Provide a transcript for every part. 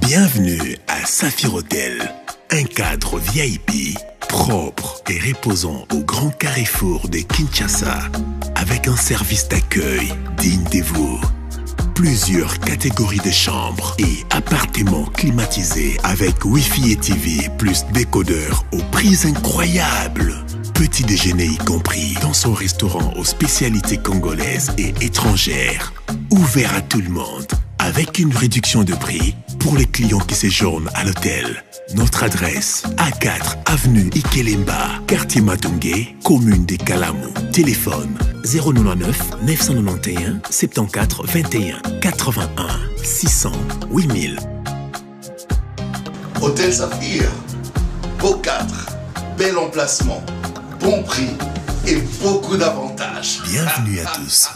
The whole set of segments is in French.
Bienvenue à Saphir Hotel, un cadre VIP, propre et reposant au grand carrefour de Kinshasa, avec un service d'accueil digne de vous. Plusieurs catégories de chambres et appartements climatisés avec Wi-Fi et TV plus décodeur aux prix incroyables. Petit déjeuner y compris dans son restaurant aux spécialités congolaises et étrangères. Ouvert à tout le monde avec une réduction de prix pour les clients qui séjournent à l'hôtel. Notre adresse, A4, avenue Ikelemba, quartier Matungé, commune des Kalamou. Téléphone 099 991 74 21 81 600 8000. Hôtel Saphir, beau cadre, bel emplacement, bon prix et beaucoup d'avantages. Bienvenue à tous.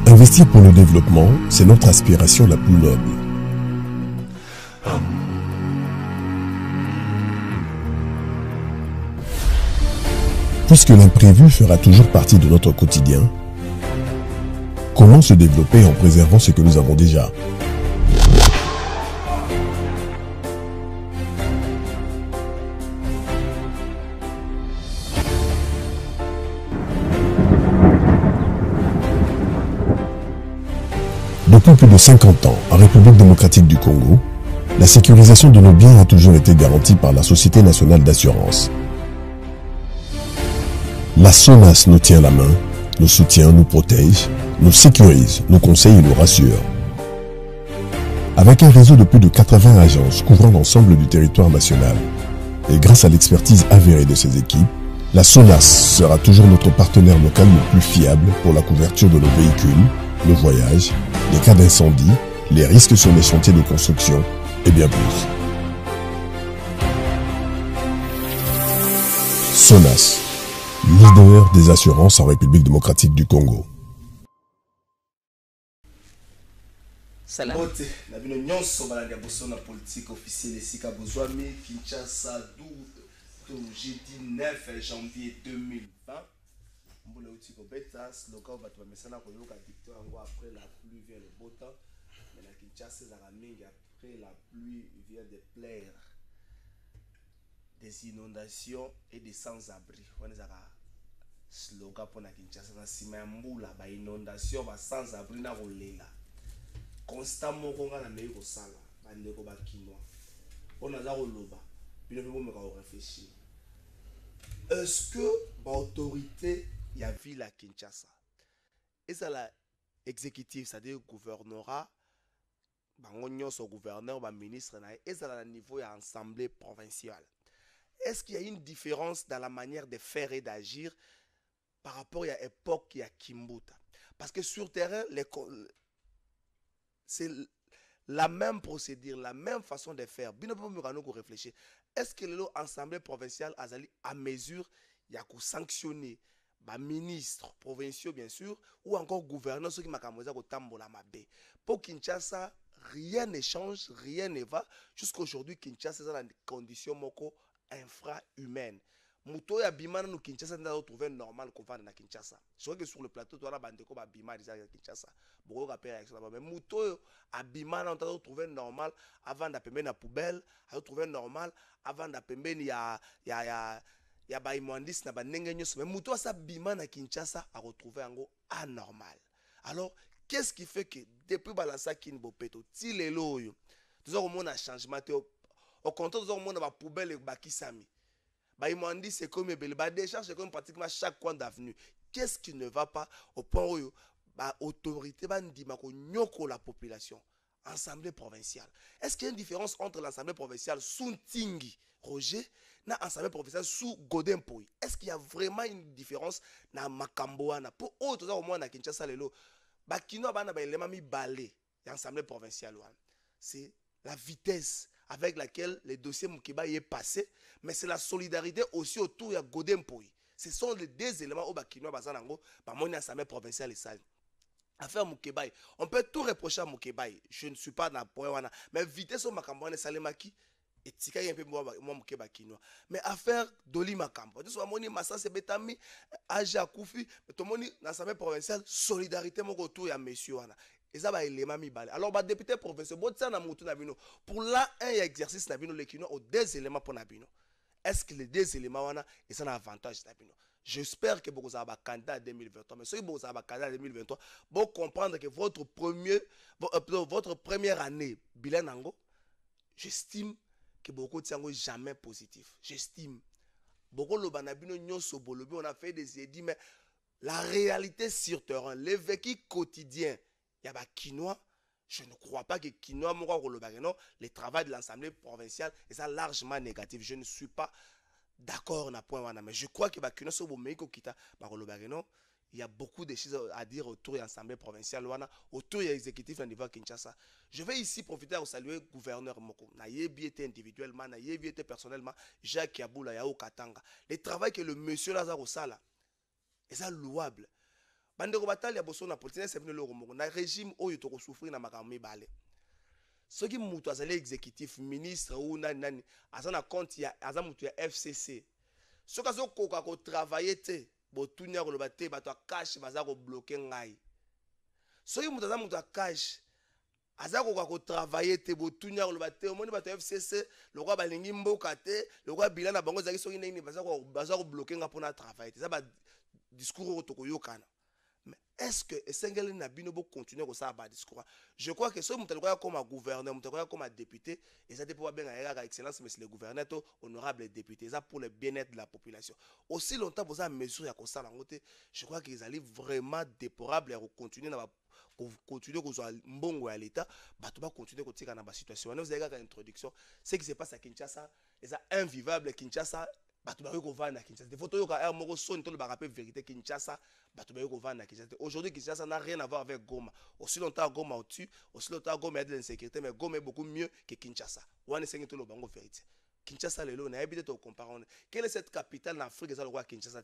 Investir pour le développement, c'est notre aspiration la plus noble. Puisque l'imprévu fera toujours partie de notre quotidien, comment se développer en préservant ce que nous avons déjà ? Depuis plus de 50 ans, en République démocratique du Congo, la sécurisation de nos biens a toujours été garantie par la Société nationale d'assurance. La SONAS nous tient la main, nous soutient, nous protège, nous sécurise, nous conseille et nous rassure. Avec un réseau de plus de 80 agences couvrant l'ensemble du territoire national, et grâce à l'expertise avérée de ses équipes, la SONAS sera toujours notre partenaire local le plus fiable pour la couverture de nos véhicules, le voyage, les cas d'incendie, les risques sur les chantiers de construction et bien plus. SONAS, leader des assurances en République démocratique du Congo. Bote, na bino nyonso balandi ya boso na politique officielle esika bozwami Kinshasa jeudi 9 janvier 2020. Mboula outi ko beta slogan bato bamesana koyoka victoire yango après la pluie vient le beau temps. Mais na Kinshasa ezaka mingi après la pluie vient de plaire. Des inondations et des sans-abri. On ezaka slogan pour na Kinshasa na sima ya mbula ba inondation ba sans-abri na kolela. Constamment konga na meyi kosala bandeko bakinois. On aza koloba bino pe bomeka ko réfléchir. Est-ce que l'autorité y a ville à Kinshasa et ça la exécutif, c'est-à-dire gouvernorat, bango nyonso gouverneur, ba ministre na et ça la niveau ya assemblée provinciale. Est-ce qu'il y a une différence dans la manière de faire et d'agir par rapport à l'époque qui a Kimbuta? Parce que sur terrain, c'est la même procédure, la même façon de faire. Bien nous réfléchir. Est-ce que l'Assemblée provinciale a à mesure il y a sanctionner les ministres provinciaux bien sûr ou encore gouverneurs ceux qui m'a camosa au tambola mabé. Pour Kinshasa, rien ne change, rien ne va. Jusqu'à aujourd'hui, Kinshasa est dans des conditions moko infra-humaines. Muto ya bimana no Kinshasa n'a trouvé normal qu'on va na Kinshasa. Je crois que sur le plateau toi là bandeko ba bimana déjà Kinshasa. Beaucoup rappel réaction là mais muto a bimana on t'a trouvé normal avant d'appeler na poubelle, a trouvé normal avant d'appeler ya ba imwandis na ba ndenge nyonso mais muto sa bimana Kinshasa a retrouvé ango anormal. Alors qu'est-ce qui fait que depuis balança Kinbo Peto ti lelo yo toujours au monde a changement au contraire toujours au monde ba poubelle ba kisami. Bah, ils m'ont dit c'est comme bah, décharge c'est comme pratiquement chaque coin d'avenue. Qu'est-ce qui ne va pas au point où bah, autorité bah, dit la population. Assemblée provinciale. Est-ce qu'il y a une différence entre l'Assemblée provinciale sous Tingi Roger et l'Assemblée provinciale sous Godin Poy? Est-ce qu'il y a vraiment une différence dans Makamboana? Pour autres, au moins, dans Kinshasa, bah, Kino Bana ba élément mi balé l'Assemblée provinciale. C'est la vitesse avec laquelle le dossier Mukiba y est passé, mais c'est la solidarité aussi autour de Godin Poy. Ce sont les deux éléments au Bakino Bazanango, par mon assemblée provinciale et sale. Affaire Mukiba, on peut tout reprocher à Mukiba. Je ne suis pas dans le point, mais vitesse au Makambouane Salemaki, et tika un peu moi Mukiba Kino. Mais affaire Doli Makambo, tout ce moni Massa Sebetami, Aja Koufi, mais tout le monde dans l'assemblée provinciale, solidarité mon retour à monsieur Wana. Et ça va élément mi balé. Alors, député provincial, pour là, un exercice Nabino, les Kino, aux deux éléments pour Nabino. Est-ce que les deux éléments, et ça a un avantage Nabino? J'espère que vous avez un candidat en 2023. Mais si vous avez un candidat en 2023, vous comprendre que votre première année, bilan Nango, j'estime que beaucoup de gens jamais positif. J'estime. Beaucoup de gens on a fait des édits, mais la réalité sur terrain, le vécu quotidien, il y a quinoa. Je ne crois pas que quinoa le travail de l'Assemblée provinciale est ça largement négatif. Je ne suis pas d'accord na point mais je crois que quinoa so bomeko kita il y a beaucoup de choses à dire autour de l'Assemblée provinciale autour de l'exécutif au niveau Kinshasa. Je vais ici profiter pour saluer le gouverneur Moko. Na yebiete individuellement, na yebiete personnellement, Jacques Yaboula Yao Katanga. Le travail que le monsieur Lazaro Sala est ça louable. Bandeko batali ya boso na politique c'est venu le romo na régime oyo to ko souffrir na makambo mibale. Ce qui mutu azali exécutif ministre ou nani azana compte ya azamutu ya FCC. Ce kazo koka ko travailler te botunya ko lobate bato cash baza ko bloquer ngai. Ce qui mutu azamutu ya cash azako ko travailler te botunya ko lobate omoni bato FCC lokwa balingi mboka te lokwa bilan na bango zaki soki nini baza ko bloquer nga pona travailler te. Ça ba discours to ko yokana. Mais est-ce que Sengeli Nabino peut continuer comme ça à discours? Je crois que ce que nous comme un gouverneur, comme un député, et ça dépend bien de l'excellence, mais c'est le gouverneur, honorable député, ça pour le bien-être de la population. Aussi longtemps, vous avez mesure à ça, je crois qu'ils allaient vraiment déplorables et continuer à continuer à mbongo à l'État, bah tu vas continuer à continuer dans la situation. Vous avez une introduction, ce qui se passe à Kinshasa, c'est invivable Kinshasa. Aujourd'hui, Kinshasa n'a rien à voir avec Goma. Aussi longtemps Goma au-dessus, aussi longtemps Goma a de l'insécurité, mais Goma est beaucoup mieux que Kinshasa. Kinshasa, quelle est cette capitale en Afrique? Kinshasa,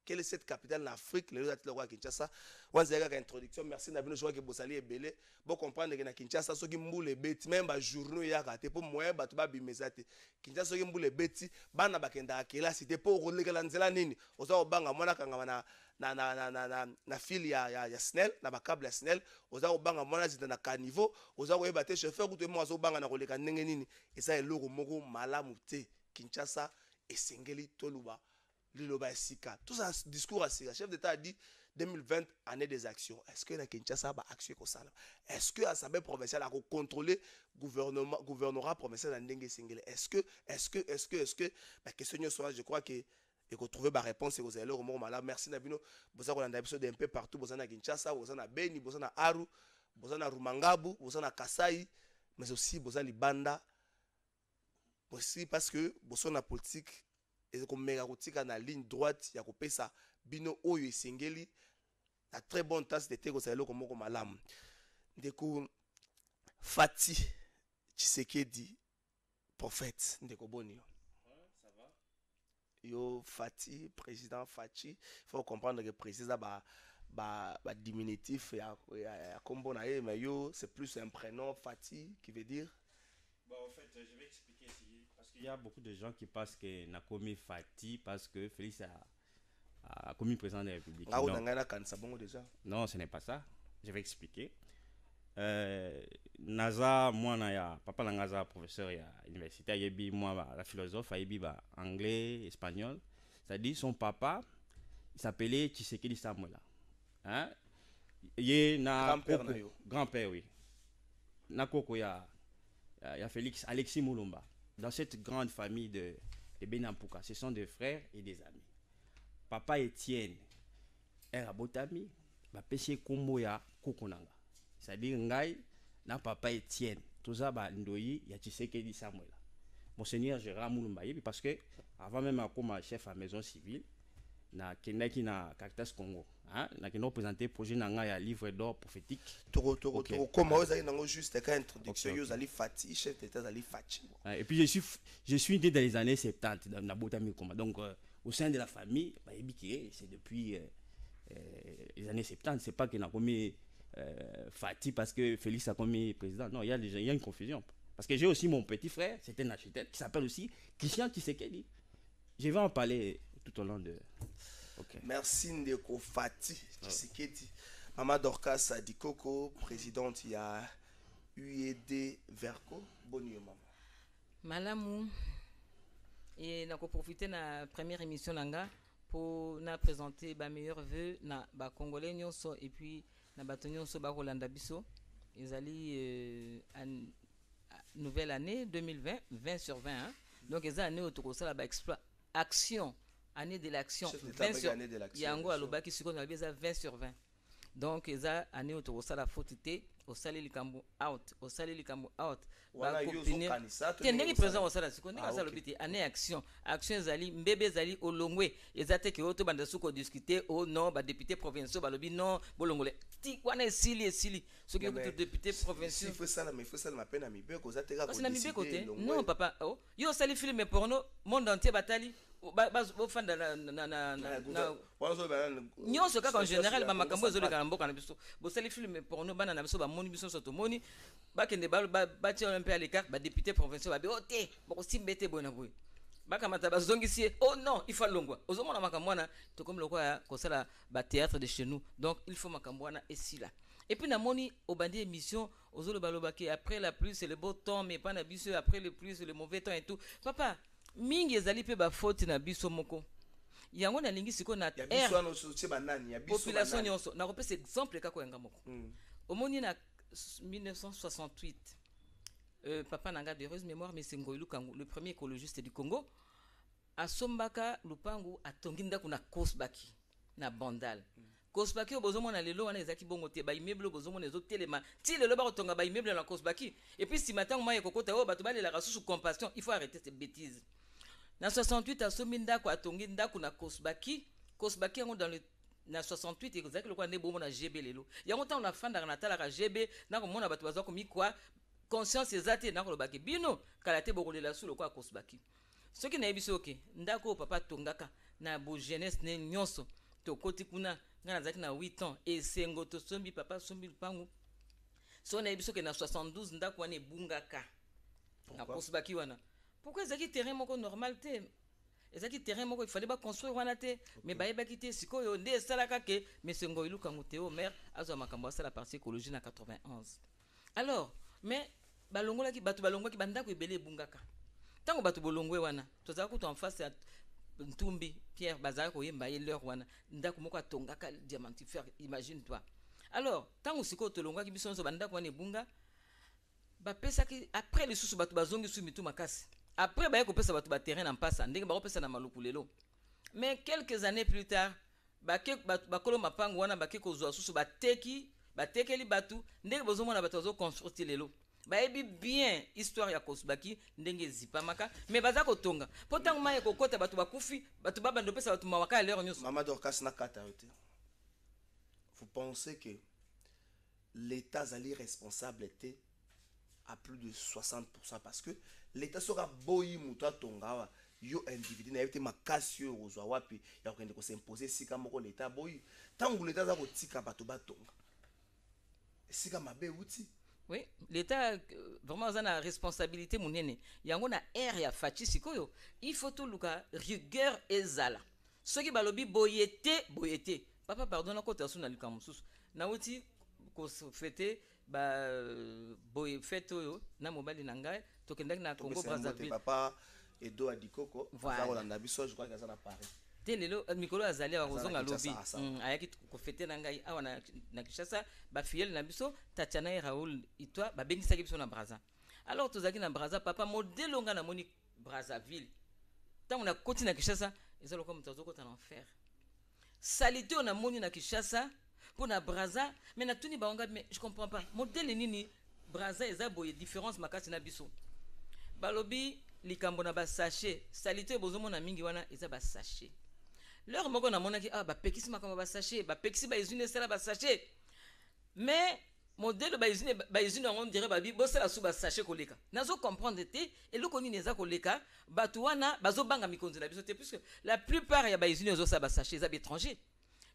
quelle est cette capitale en Afrique? Le roi Kinshasa. Introduction. Merci Nabino. Je vois que Bossali est belé. Bon comprendre que Kinshasa, ceux qui moulent bêtis, même à journaux y a raté pour moi, batuba bimezate. Kinshasa, ceux qui moulent bêtis, bana bakenda akela, c'était pour rouler la nini. Osa obanga mwana kanga na fil ya snell, na bakable ya snell. Osa obanga mwana zita na caniveau. Osa oyebate chauffeur ou te mo osa obanga na koleka ndenge nini. Et ça est logo moko malamu te. Kinshasa et Sengeli Toluba. Tout ça, discours à Sika. Le chef d'État a dit 2020, année des actions. Est-ce que la Kinshasa a action comme ça? Est-ce que l'Assemblée provinciale a contrôlé le gouvernorat provincial dans Ndenge Sengele? Est-ce que, la question soit, je crois que et qu'on trouve ma réponse et vous allez au moment malade. Merci Nabino. Vous avez un épisode un peu partout. Vous avez à Kinshasa, vous avez à Beni, vous avez à Aru, vous avez à Rumangabu, vous avez à Kasai, mais aussi vous avez à Libanda. Aussi parce que vous avez la politique. Et comme mégarotika na ligne droite ya kopesa bino oyo esengeli la très bonne tasse de thé ko salo comme malam ndeko Fati Tshisekedi prophète ndeko boni ça va yo Fati président Fati faut comprendre que président ba diminutif ya kombo na ye mais yo c'est plus un prénom Fati qui veut dire bon en fait je vais expliquer ici parce Il y a beaucoup de gens qui pensent que n'a commis Fati parce que Félix a commis président de la République. Ah, on a gagné quand bon déjà. Non, ce n'est pas ça. Je vais expliquer. Naza, moi, papa Naza, professeur à l'université, il moi, la philosophe, il anglais, espagnol. C'est-à-dire son papa, il s'appelait Tshisekedi Samuela. Hein? Grand-père, grand-père, oui. Nakoko, il y a Félix, Alexis Moulumba. Dans cette grande famille de Benampuka, ce sont des frères et des amis. Papa Étienne, Erabotami, va pêcher Komboya Kokonanga. C'est-à-dire, Ngai, na papa Étienne, tout ça, Ndoyi, il y a Tshisekedi Samuela. Monseigneur Gérard Moulumba, parce que, avant même comme chef à la maison civile, na Kendaki na Caritas Congo, na Kendo présenté projet na livre d'or prophétique. Comment vous avez juste une introduction, vous allez Fati, chef d'État, vous allez Fati. Et puis je suis né dans les années 70 dans la Botami Koma. Donc au sein de la famille, c'est depuis les années 70, c'est pas qu'il a commis Fati parce que Félix a commis président. Non, il y a une confusion. Parce que j'ai aussi mon petit frère, c'est un architecte qui s'appelle aussi Christian Tshisekedi. Je vais en parler tout au long de. Okay. Merci Ndeko Fati Tshisekedi. Maman Dorcas Adikoko, présidente, il y a UED Verco. Bonne nuit, maman. Malamu. Et nous profiter de la première émission nanga pour nous présenter les meilleurs vœux na ba Congolais nyonso et puis na bato nyonso ba Rolanda biso. Ils allaient nouvelle année 2020, 20 sur 20. Hein? Donc ils ont année autour de ça la action. Année de l'action 20 sur 20. Yango alobaki siko na bieza 20 sur 20. Donc eza année autour ça la faute au sali likambo out au sali likambo out ba copiner tendeli présent au sala siko ndika sala lobiti année action ezali mbebe ezali olongwe ezate ke oto banda suko discuter au non ba député provinciaux ba lobi non bolongole ti wana esili ce que le député provinciaux il faut ça ma peine à mi be ko za te ka ko décider non papa oh yo sali film porno monde entier batali bofanda na nyonso kaka en général bamakambo ezoleka na mboka na biso bosali filme porno bana na biso bamoni biso so tomoni bakende batia un peu à l'écart badéputé provinciaux babe o te bokosimba ete boye na boye bakamata bazongisi ye oh non il faut longwa ozomona makambo wana tokomi lokola kosala bathéâtre de chez nous donc il faut makambo wana esila et puis namoni obandi émission ozolobalobaki après la pluie c'est le beau temps mais pas na biso après le pluie c'est le mauvais temps et tout papa mingi ezali pe ba faute na biso moko yango na lingi siko na population nyonso na kopesa exemple kako yanga moko omoni na 1968 papa nanga de heureuse mémoire mais c'est Ngoïlou Kangu le premier écologiste du Congo asombaka lupangu atongi ndako na Kosbaki na Bandal Kosbaki obozomona lelo wana ezaki bongo te ba immeuble obozomona ezotelema ti lelo ba kotonga ba immeuble na Kosbaki et puis si matango maye kokota o bato balela sous compassion il faut arrêter ces bêtises. Na 68 asomi ndako atongi ndako na Kosbaki yango dans le na 68 ezaki lokwa ne bomo na GB lelo yango ta on a fanda na tala ka GB na ko mona bato bazako mikwa conscience ezate na ko lobaki bino kala te bokolela sous lokwa Kosbaki soki na yebiso ke ndako papa tongaka na bo jeunesse ne nyonso to koti kuna ngana zaki na 8 ans et sengo to sombi papa sombi pangu so na yebiso ke na 72 ndako wana ebungaka na Kosbaki wana. Pourquoi ezaki terrain moko normal te ezaki terrain moko il fallait pas construire wana te mais ba yeba kité sikoyo nde salaka ke monsieur Ngoïlou Kangu Théo maire azwa makambo la partie écologie na 91 alors mais balongolaki batu balongwaki bandako ebele bungaka tango batu bolongwe wana tozaka kutu en face ya Ntumbi Pierre bazaka koyemba ye leur wana ndako moko atongaka diamantifère imagine toi alors tango sikoyo tolongwaki biso nso bandako wana ebunga bapesaki après les sous batu bazongi su mitu makasi après baye kopesa batu ba terrain en passe ndenge ba kopesa na maluku lelo mais quelques années plus tard bakolo mapango wana bake kozwa susu batekeli batu ndenge bozomona batu bazo construire lelo bayebi bien histoire ya Kosbaki ndenge zipamaka mais baza kotonga potango maye kokota batu bakufi batu babando pesa batu mawaka leur nyonso Maman Dorcas na kata yote. Vous pensez que l'État est responsable était à plus de 60% parce que l'État sera boyi muta tongawa yo individu na yete makasi yo ozwa wapi ya kokende ko s'imposer sika moko l'État boyi tangu l'État za kotika bato batonga sika mabe uti Oui, l'État vraiment a une responsabilité monene. Yango na air ya fachi sikoyo. Il faut tout luka rigueur ezala. Ceux qui balobi boyete. Papa pardon na kota suna luka mususu. Na uti ko fêter ba boy fête oyo na mobali na ngai tokendaki na Congo Brazzaville. Papa Edo Adikoko, voilà. Je crois que ça na Paris. Telelo mikolo azali wa kozonga lobi ayaki ko fêter na ngai awa na Kinshasa ba filleul na biso Tatiana et Raoul itwa ba bengisaki biso na Brazza. Alors tozaki na Brazza papa modèle nga na moni Brazzaville. Tant on a continué na Kinshasa ezalo comme tozo kota na enfer. Salité on a moni na Kinshasa pour na Brazza mais na tuni baonga mais je comprends pas. Modèle nini Brazza eza boye différence makati na biso. Balobi likambo na ba sachet salité bozomo na mingi wana eza ba sachet. Leur moko na monaki ba pekisi makamba ba sachet ba pekisi ba usine sala ba sachet mais modèle ba usine on dirait ba bi bosala sous ba sachet koleka nazo comprendre te et le koni neza koleka batu wana bazo banga mikonzi na biso te puisque la plupart ya ba usine zo sa ba sachet za étranger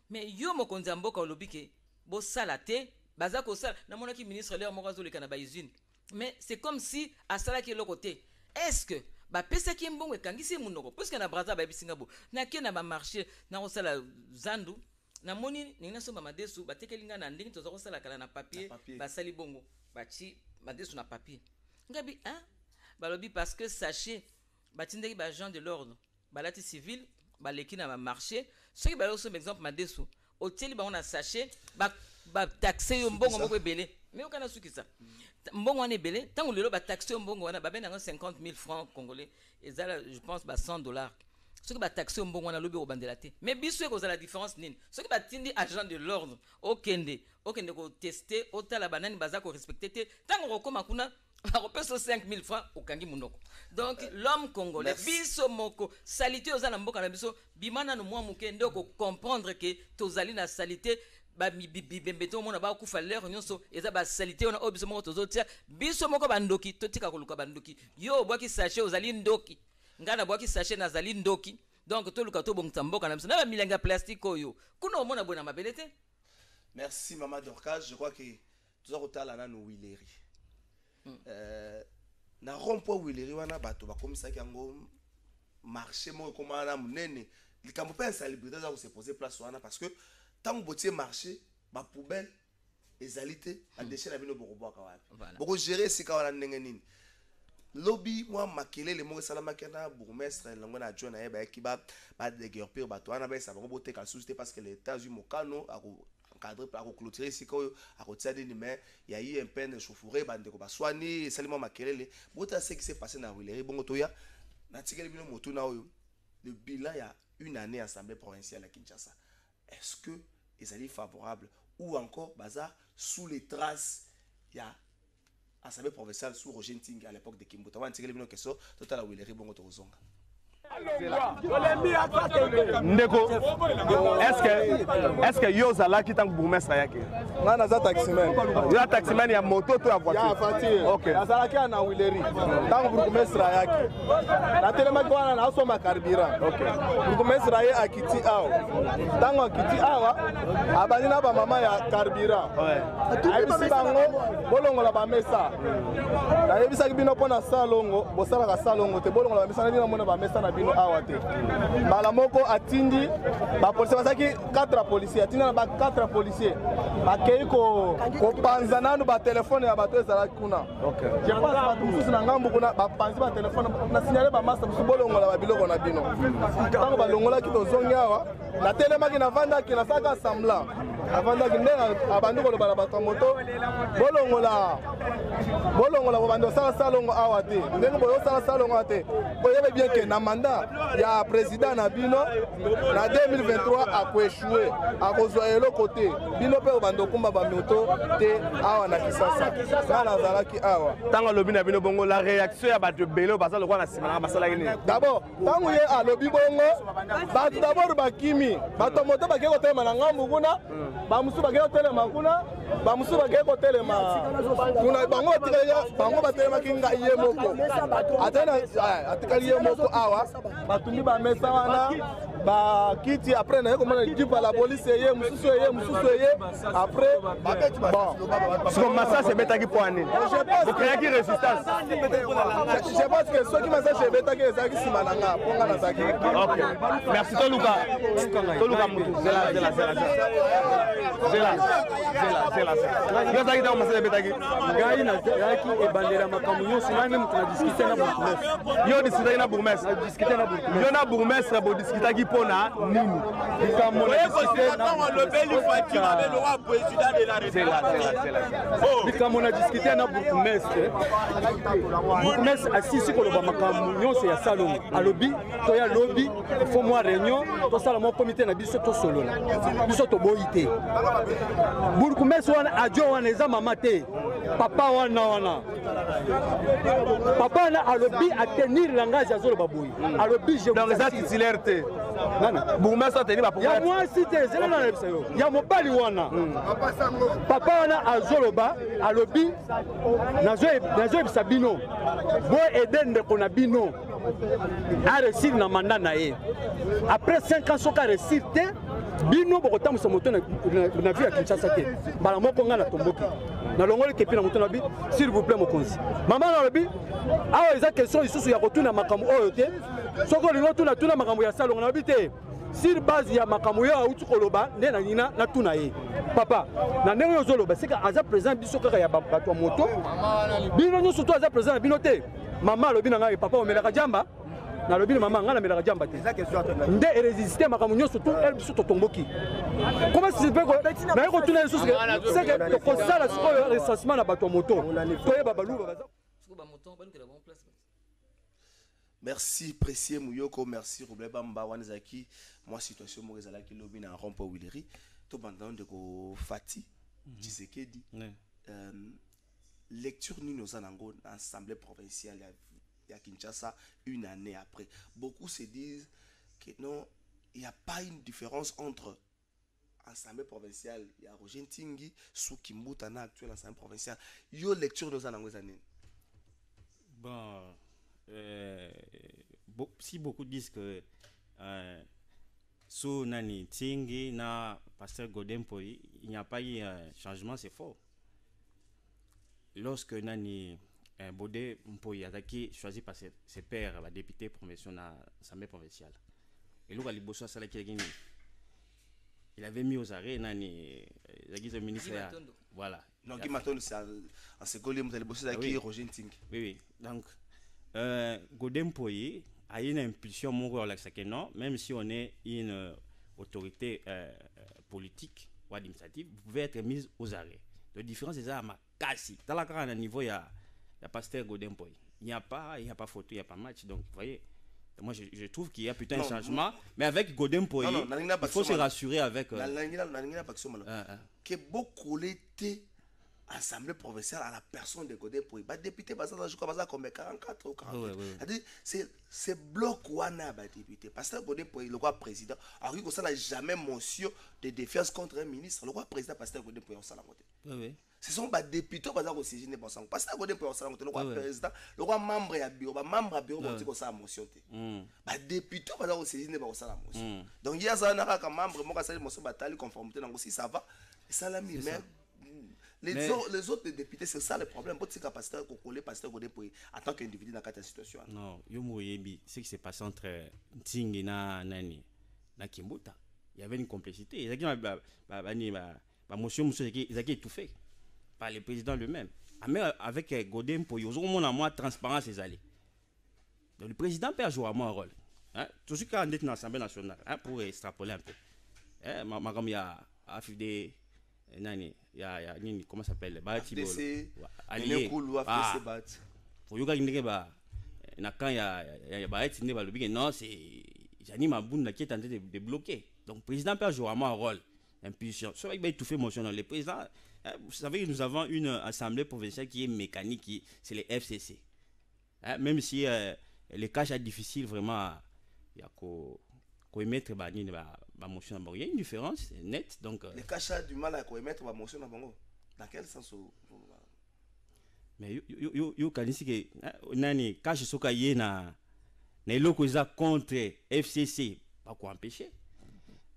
mais yo mokonzi mboka olobike bosala te baza ko sala na monaki ministre leur moko azoleka na ba usine mais c'est comme si asala ki le côté est-ce que ba pesa ki mbongo ekangisi munoko parce que na Brazza ba bisinga bo na ke na ba marché na osala zandu na moni ninga so ba madesu ba tekelinga na ndingi tozo kosala kala na papier ba sali bongo ba chi madesu na papier ngabi balobi parce que sachez ba tindeki ba agent de l'ordre ba lati civil ba leki na ba marché ceux qui ba so exemple madesu hôtel ba on a sachet ba taxer yo mbongo moko ebele mais okana sukisa mbongo wana ebele tango lelo ba taxer mbongo wana ba benanga 50 000 francs congolais ezala je pense ba $100 ceux qui ba taxer mbongo wana lobi obandela te mais biso eko za la différence nini ceux qui ba tindi agent de l'ordre okende ko tester otala banani baza ko respecter te tango kokoma kuna bakopeso 5 000 francs okangi munoko donc l'homme congolais biso moko salité oza na mboka na biso bimana no mwa muke ndeko comprendre que tozali na salité ba bibembeto mona ba kufa lero nyonso eza ba salité ona obiso moko tozotia biso moko bandoki totika koluka bandoki yo bwaki sachet ozali ndoki ngana bwaki sachet nazali ndoki donc toluka to bongta mboka na biso na ba milanga plastique oyo kuna omona bona mabelete. Merci maman Dorcas, je crois que tozo kotala na no Wileri na rond-point Wileri wana bato bakomisa yango marché moko komana munene likambo pe insalubrité za ko se poser place wana parce que tant que botier marché ba poubelle ezalité a déchet na bino bokobwaka wapi boko gérer sika wana ndenge nini lobby moi makelele mo salama kana bourgmestre lango na adjoint na yeba ekiba ba déguerpir bato wana ba sa bako boteka société parce que l'état du mokano a encadré par clôturer sika oyo a kotia dini mais il y a eu un peine chauffouré bande ko ba soigner salima makelele bota ce qui s'est passé na Wileri bongo toya na tikeli bino moto na oyo le bilan il y a une année assemblée provinciale à Kinshasa. Est-ce que ils allaient favorables ou encore baza sous les traces il y a assemblée provinciale sous Roger Ntinga à l'époque de Kimbuta wan tigeli bino keso total Wileri bongo tozonga Ndeko, est-ce que yo zala ki tangu bourgmestre yake? Ngana za taximan. Yo taximan ya moto to ya voiture. Ya voiture. OK. Azala ki na Wileri. Tangu bourgmestre yake. Na telema ki wana na soma carburant. OK. Bourgmestre yake akiti awa. Tangu akiti awa abani na ba mama ya carburant. Ouais. Ayebisi bango bolongo la ba mesa. Na yebisa ki bino pona salongo, bosala ka salongo te bolongo la ba mesa na bino mona ba mesa na bino awa te. Malamoko atindi ba policier basaki 4 policiers atindi na ba 4 policiers bakei ko panza nanu ba téléphone ya bato ezala kuna. OK. Je pense ba mususu na ngambu kuna ba panzi ba téléphone na signaler ba master bolongo la ba biloko na bino. Tango ba longola ki tozongi awa na telema ki na vanda ki na saka semblant. Avanda ki ndenga abandu ko loba ba moto bolongola bando sala salongo awa te. Ndengo boyo sala salongo ate. Boyebe bien que na mandat ya président na bino na 2023 a échoué a kozoelo côté bino pe bando kumba ba moto te awa na Kisasa na zalaki awa Tango lobi na bino bongo la réaction ya bato belo basala kwa na simana basala kini. D'abord tango ye a lobi bongo bato d'abord bakimi bato moto bakeko telema na ngambu kuna ba musu bakeko telema kuna bamusu bakei kotelema tuna bango batelemaki ngai ye moko atikali ye moko awa batumbi bamesa wana bakiti après naye komona ekipe la polisi eye mosusu eye après bon siko masasi ebetaki mpo ani bokreaki résistance je pense que soki masasi ebetaki ezalaki nsima na nga mpo nga nazalaki merci toluka mutu zela yo ozalaki ntango masasi ebetaki ngai nazalaki ebandela makambo nyonso ngai nde moto nadiskute na bourgmestre yo odiskutaki na bourgmestre yo na bourgmestre bodiskutaki mpo na nini likambo likambo na diskute na bourgmestre asisi koloba makambo nyonso ya salongo alobi toya lobi ifo mwa réunion tosala mwa komite na biso tosolola biso toboyi te bourgmestre wana adio wana eza mama te papa wana alobi atenir langage azoloba boyi alobi donc eza titulaire te bourgmestre ateni ya mwasi te ezela na lebisa yo ya mobali wana papa wana azoloba alobi nazoyebisa bino boyede ndeko na bino aresir na manda na ye après 5 ans soki aresir te bino bokotambusa moto na vi ya Kinshasa te mbala moko ngai natomboki nalongoli kepi na moto na bi s'il vous plaît mokonzi mama nalobi awa eza question lisusu ya kotuna makambo oyo te soki olingi otuna makambo ya salongo nalobi te sur base ya makambo oyo auti koloba nde na nina natuna ye papa na ndenge oyo ozoloba sika aza président biso kaka ya bato ya moto bino nyonso to aza président na bino te mama alobi na ngai papa omelaka jamba nalobi na mama ngai namelaka jamba te nde erésiste makambo nyonso tu ele biso totomboki comment si pe naye kotuna lisusu seke tokosala sikoyo recensement na bato ya moto toyeba baluba baza. Merci précieux Mouyoko, merci Roublé Bamba Wanzaki. Moi situation mo ezalaki lobi na rompo Willery. To bandon de ko Fati Tshisekedi. Lecture ni nos anango assemblée provinciale à Kinshasa une année après. Beaucoup se disent que non, il n'y a pas une différence entre assemblée provinciale et Roger Ntingi sous Kimbutana actuelle assemblée provinciale. Yo lecture nos anango années. Bon si beaucoup disent que sous Nani Tingi na pasteur Godempo il n'y a pas eu un changement, c'est faux. Lorsque Nani Bodé Mpoyi Azaki choisi par ses pairs la députée promotion à l'Assemblée provinciale et là il avait mis aux arrêts Nani le ministre voilà donc il m'attend c'est en seconde vous allez bosser avec Roger Ntingi. Oui donc Godempoyi a une impulsion non, même si on est une autorité politique ou administrative, vous pouvez être mise aux arrêts. La différence est à ma casse. Dans la grande niveau, il y a pasteur Godempoyi. Il n'y a pas photo, il n'y a pas match. Donc, vous voyez, moi je trouve qu'il y a plutôt un changement. Mais avec Godempoyi, il faut se rassurer avec. Que beaucoup l'été. Assemblée provinciale à la personne de Godempoyi. Bah député bah ça je crois bah comme 44 ou 48. C'est bloc ouana bah député parce que Godempoyi le roi président a dit que ça n'a jamais mention de défiance contre un ministre. Le roi président parce que Godempoyi on s'en a monté. Ce sont bah députés bah ça aussi je n'ai pas ça parce que Godempoyi on s'en a monté le roi président le roi membre à bureau bah membre à bureau on dit que ça a mention té. Bah député bah ça aussi je n'ai pas ça la mention. Donc il y a ça n'a comme membre moi ça mention bataille conformité donc si ça va et ça l'a mis mais les autres députés, c'est ça le problème. Pour ces capacités qu'on colle pasteur Godempoyi en tant qu'individu dans cette situation. Non, yomoyebi, ce qui s'est passé entre Ntingi na Kimbuta, il y avait une complicité. Ils ont étouffé par le président lui-même. Mais avec Godempoyi, ils ont moins de transparence les alliés. Donc le président peut jouer un rôle. Tout ce qui est dans l'Assemblée nationale, pour extrapoler un peu. Il y a AFD. Nani ya nini comment s'appelle Bati Bolo allié pour yoga ndenge ba na quand ya Bati ne ba lobi non c'est Jani Mabunda qui est en train de bloquer donc président peut jouer un rôle impulsion soit il va étouffer motion le président vous savez nous avons une assemblée provinciale qui est mécanique c'est les FCC même si les cas sont difficiles vraiment il y a émettre motion il y a une différence nette donc les cachats du mal à émettre motion Dans quel sens? Mais yo kanisi ke nani cash soka ye na eloko eza contre FCC pas quoi empêcher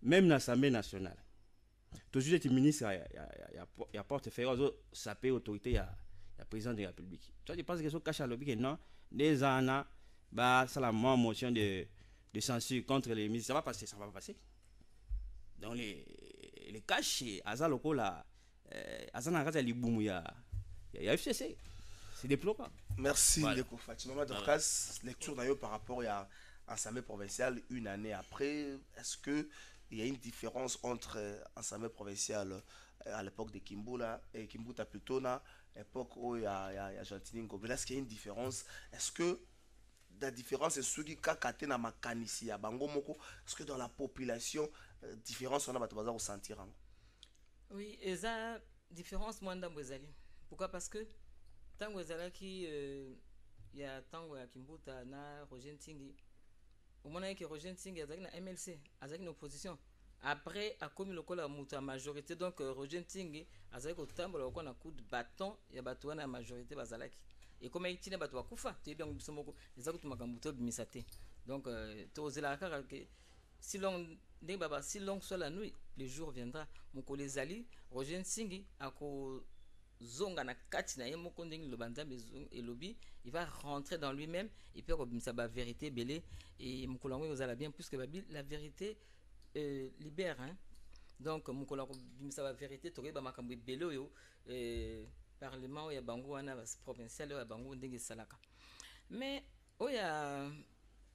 même dans l'Assemblée nationale toujours être ministre ya portefeuille ça peut autorité ya président de la République. Toi tu penses que so cash à lobby que non des années bah ça la motion de censure contre les ministres ça va pas passer. Donc les cash aza lokola azana kaza libumu ya FCC. C'est déplorant. Merci, voilà. Ndeko Fatima Dorcas. Lecture d'ailleurs par rapport à l'Assemblée provinciale une année après. Est-ce qu'il y a une différence entre l'Assemblée provinciale à l'époque de Kimbula et Kimbuta plutôt, à l'époque où il y a Gentini Ngobela? Est-ce qu'il y a une différence? Est-ce que la différence est ce qui est dans ma canisi à Bango Moko? Est-ce que dans la population, différence on a besoin de ressentir? Oui, et ça, différence, moi, dans pourquoi? Parce que tant que il y a tant que Kimbuta na Roger Ntingi au moment que Roger Ntingi a na MLC a une opposition après a commis le la muta majorité donc Roger Ntingi a au tambola ko na coup de bâton ya bato na majorité bazalaki et comme il tient bato kufa tu bien bisomoko ezako tu makambuto bimisate donc tozela kaka que si long si long soit la nuit le jour viendra mon collègue Zali Roger Ntingi a ko zonga na kati na yemo konding le banzambe et lobby il va rentrer dans lui-même et puis comme ça ba vérité belé et mukolango ozala bien puisque la vérité libère hein donc mukolango ça ba vérité toke ba makambo belé yo parlement ya bango wana provincial ya bango ndenge salaka mais oya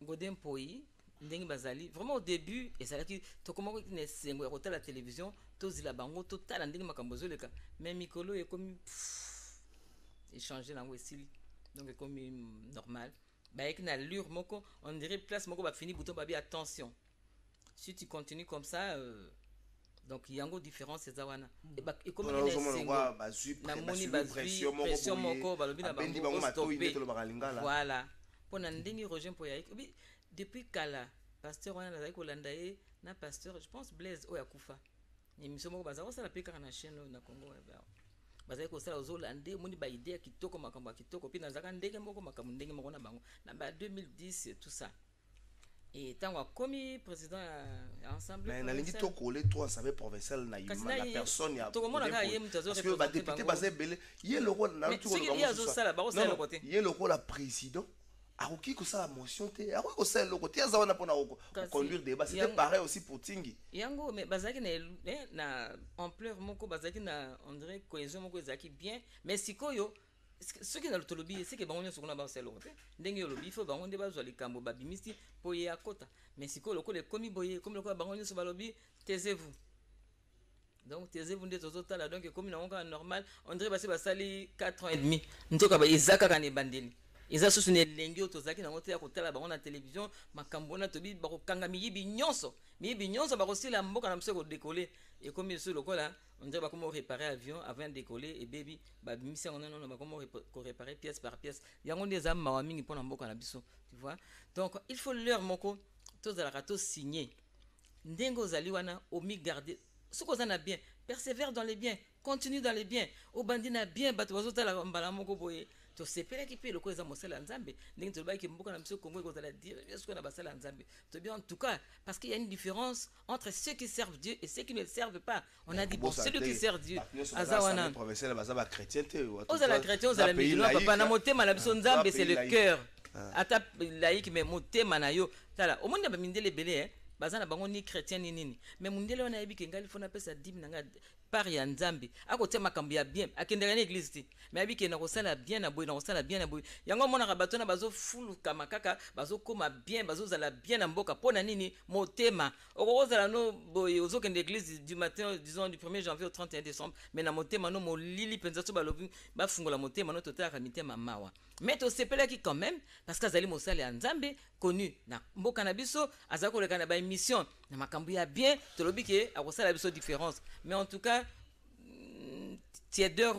godem poi ndenge bazali vraiment au début et ça qui to comment ne sengo ya la télévision tozi la bango total ndenge makambo zoleka mais mikolo est comme échanger lango esili donc comme normal ba avec na allure moko on dirait place moko ba fini bouton ba bien attention si tu continues comme ça donc il y a une différence c'est ça wana et comme il est na moni pression moko ba lobi na bango voilà pour na ndenge Roger Mpoya depuis kala pasteur wana na kolanda ye na pasteur je pense Blaise Oyakufa émission moko baza osala pe kaka na chaîne na Congo baza ko sala ozolande moni ba idée kitoko makambo kitoko puis nazaka ndenge moko makambo ndenge moko na bango na ba 2010 tout ça et tant comme président ensemble mais na lingi to coller toi ensemble provincial na la personne ya to comment na ye mutazo parce que ba député baza belé ye le rôle na tout le monde ye le rôle la président aroki ko ça motion te aroki ko ça le côté za wana pona conduire débat c'était pareil aussi pour Tingi yango mais bazaki na ampleur moko bazaki na on dirait cohésion moko ezaki bien mais sikoyo ce qui dans le lobby c'est que bango nyonso kuna ba selo te ndenge yo lobby faut bango nde bazwa likambo babimisi po ye akota mais sikoyo lokole komi boye comme lokole bango nyonso ba lobby taisez-vous donc taisez-vous nde tozotala donc comme na onka normal on dirait basali 4 ans et demi ntoka ba izaka kana bandeli eza susu ne lengi otozaki na ngote ya kotala bango na télévision makambo na tobi bakokanga miyibi nyonso bakosila mboka na mseko décoller et comme sur le là on dirait ba comment réparer avion avant de décoller et baby ba bimisa on non ba comment réparer pièce par pièce yango ndeza mawa mingi pona mboka na biso tu vois donc il faut leur moko tozala rato signer ndengo zali wana omi garder ce qu'on a bien persévère dans les biens continue dans les biens au bandina bien bato bazotala mbala moko boye to sepela qui peut le cause mosala nzambe ndenge to ba ki mboka na biso Congo ko la dire est-ce qu'on a basala nzambe to bien en tout cas parce qu'il y a une différence entre ceux qui servent Dieu et ceux qui ne le servent pas on a dit bon celui qui sert Dieu azawana provincial bazaba chrétien te aux la chrétien aux la musulman papa na motema na biso nzambe c'est le cœur ata laïque mais motema na yo tala au monde ba mindele belé bazana bango ni chrétien ni nini mais mundele wana yebi kengali fona pesa dim nanga par ya nzambe akote makambo ya bien akendela na église ti mais yebi ke na kosala bien na boy na kosala bien na boy yango mona rabatona bazo fulu kama kaka bazo koma bien bazo zala bien na mboka pona nini motema okozala no boy ozokende église du matin disons du 1er janvier au 31 décembre mais na motema no molili penza to balobi ba fungola motema no totaka mitema mawa mais to sepela ki quand même parce que azali mosala ya nzambe connu na mboka na biso azako leka na ba mission na makambo ya bien to lobi ke akosala biso différence mais en tout cas tiedeur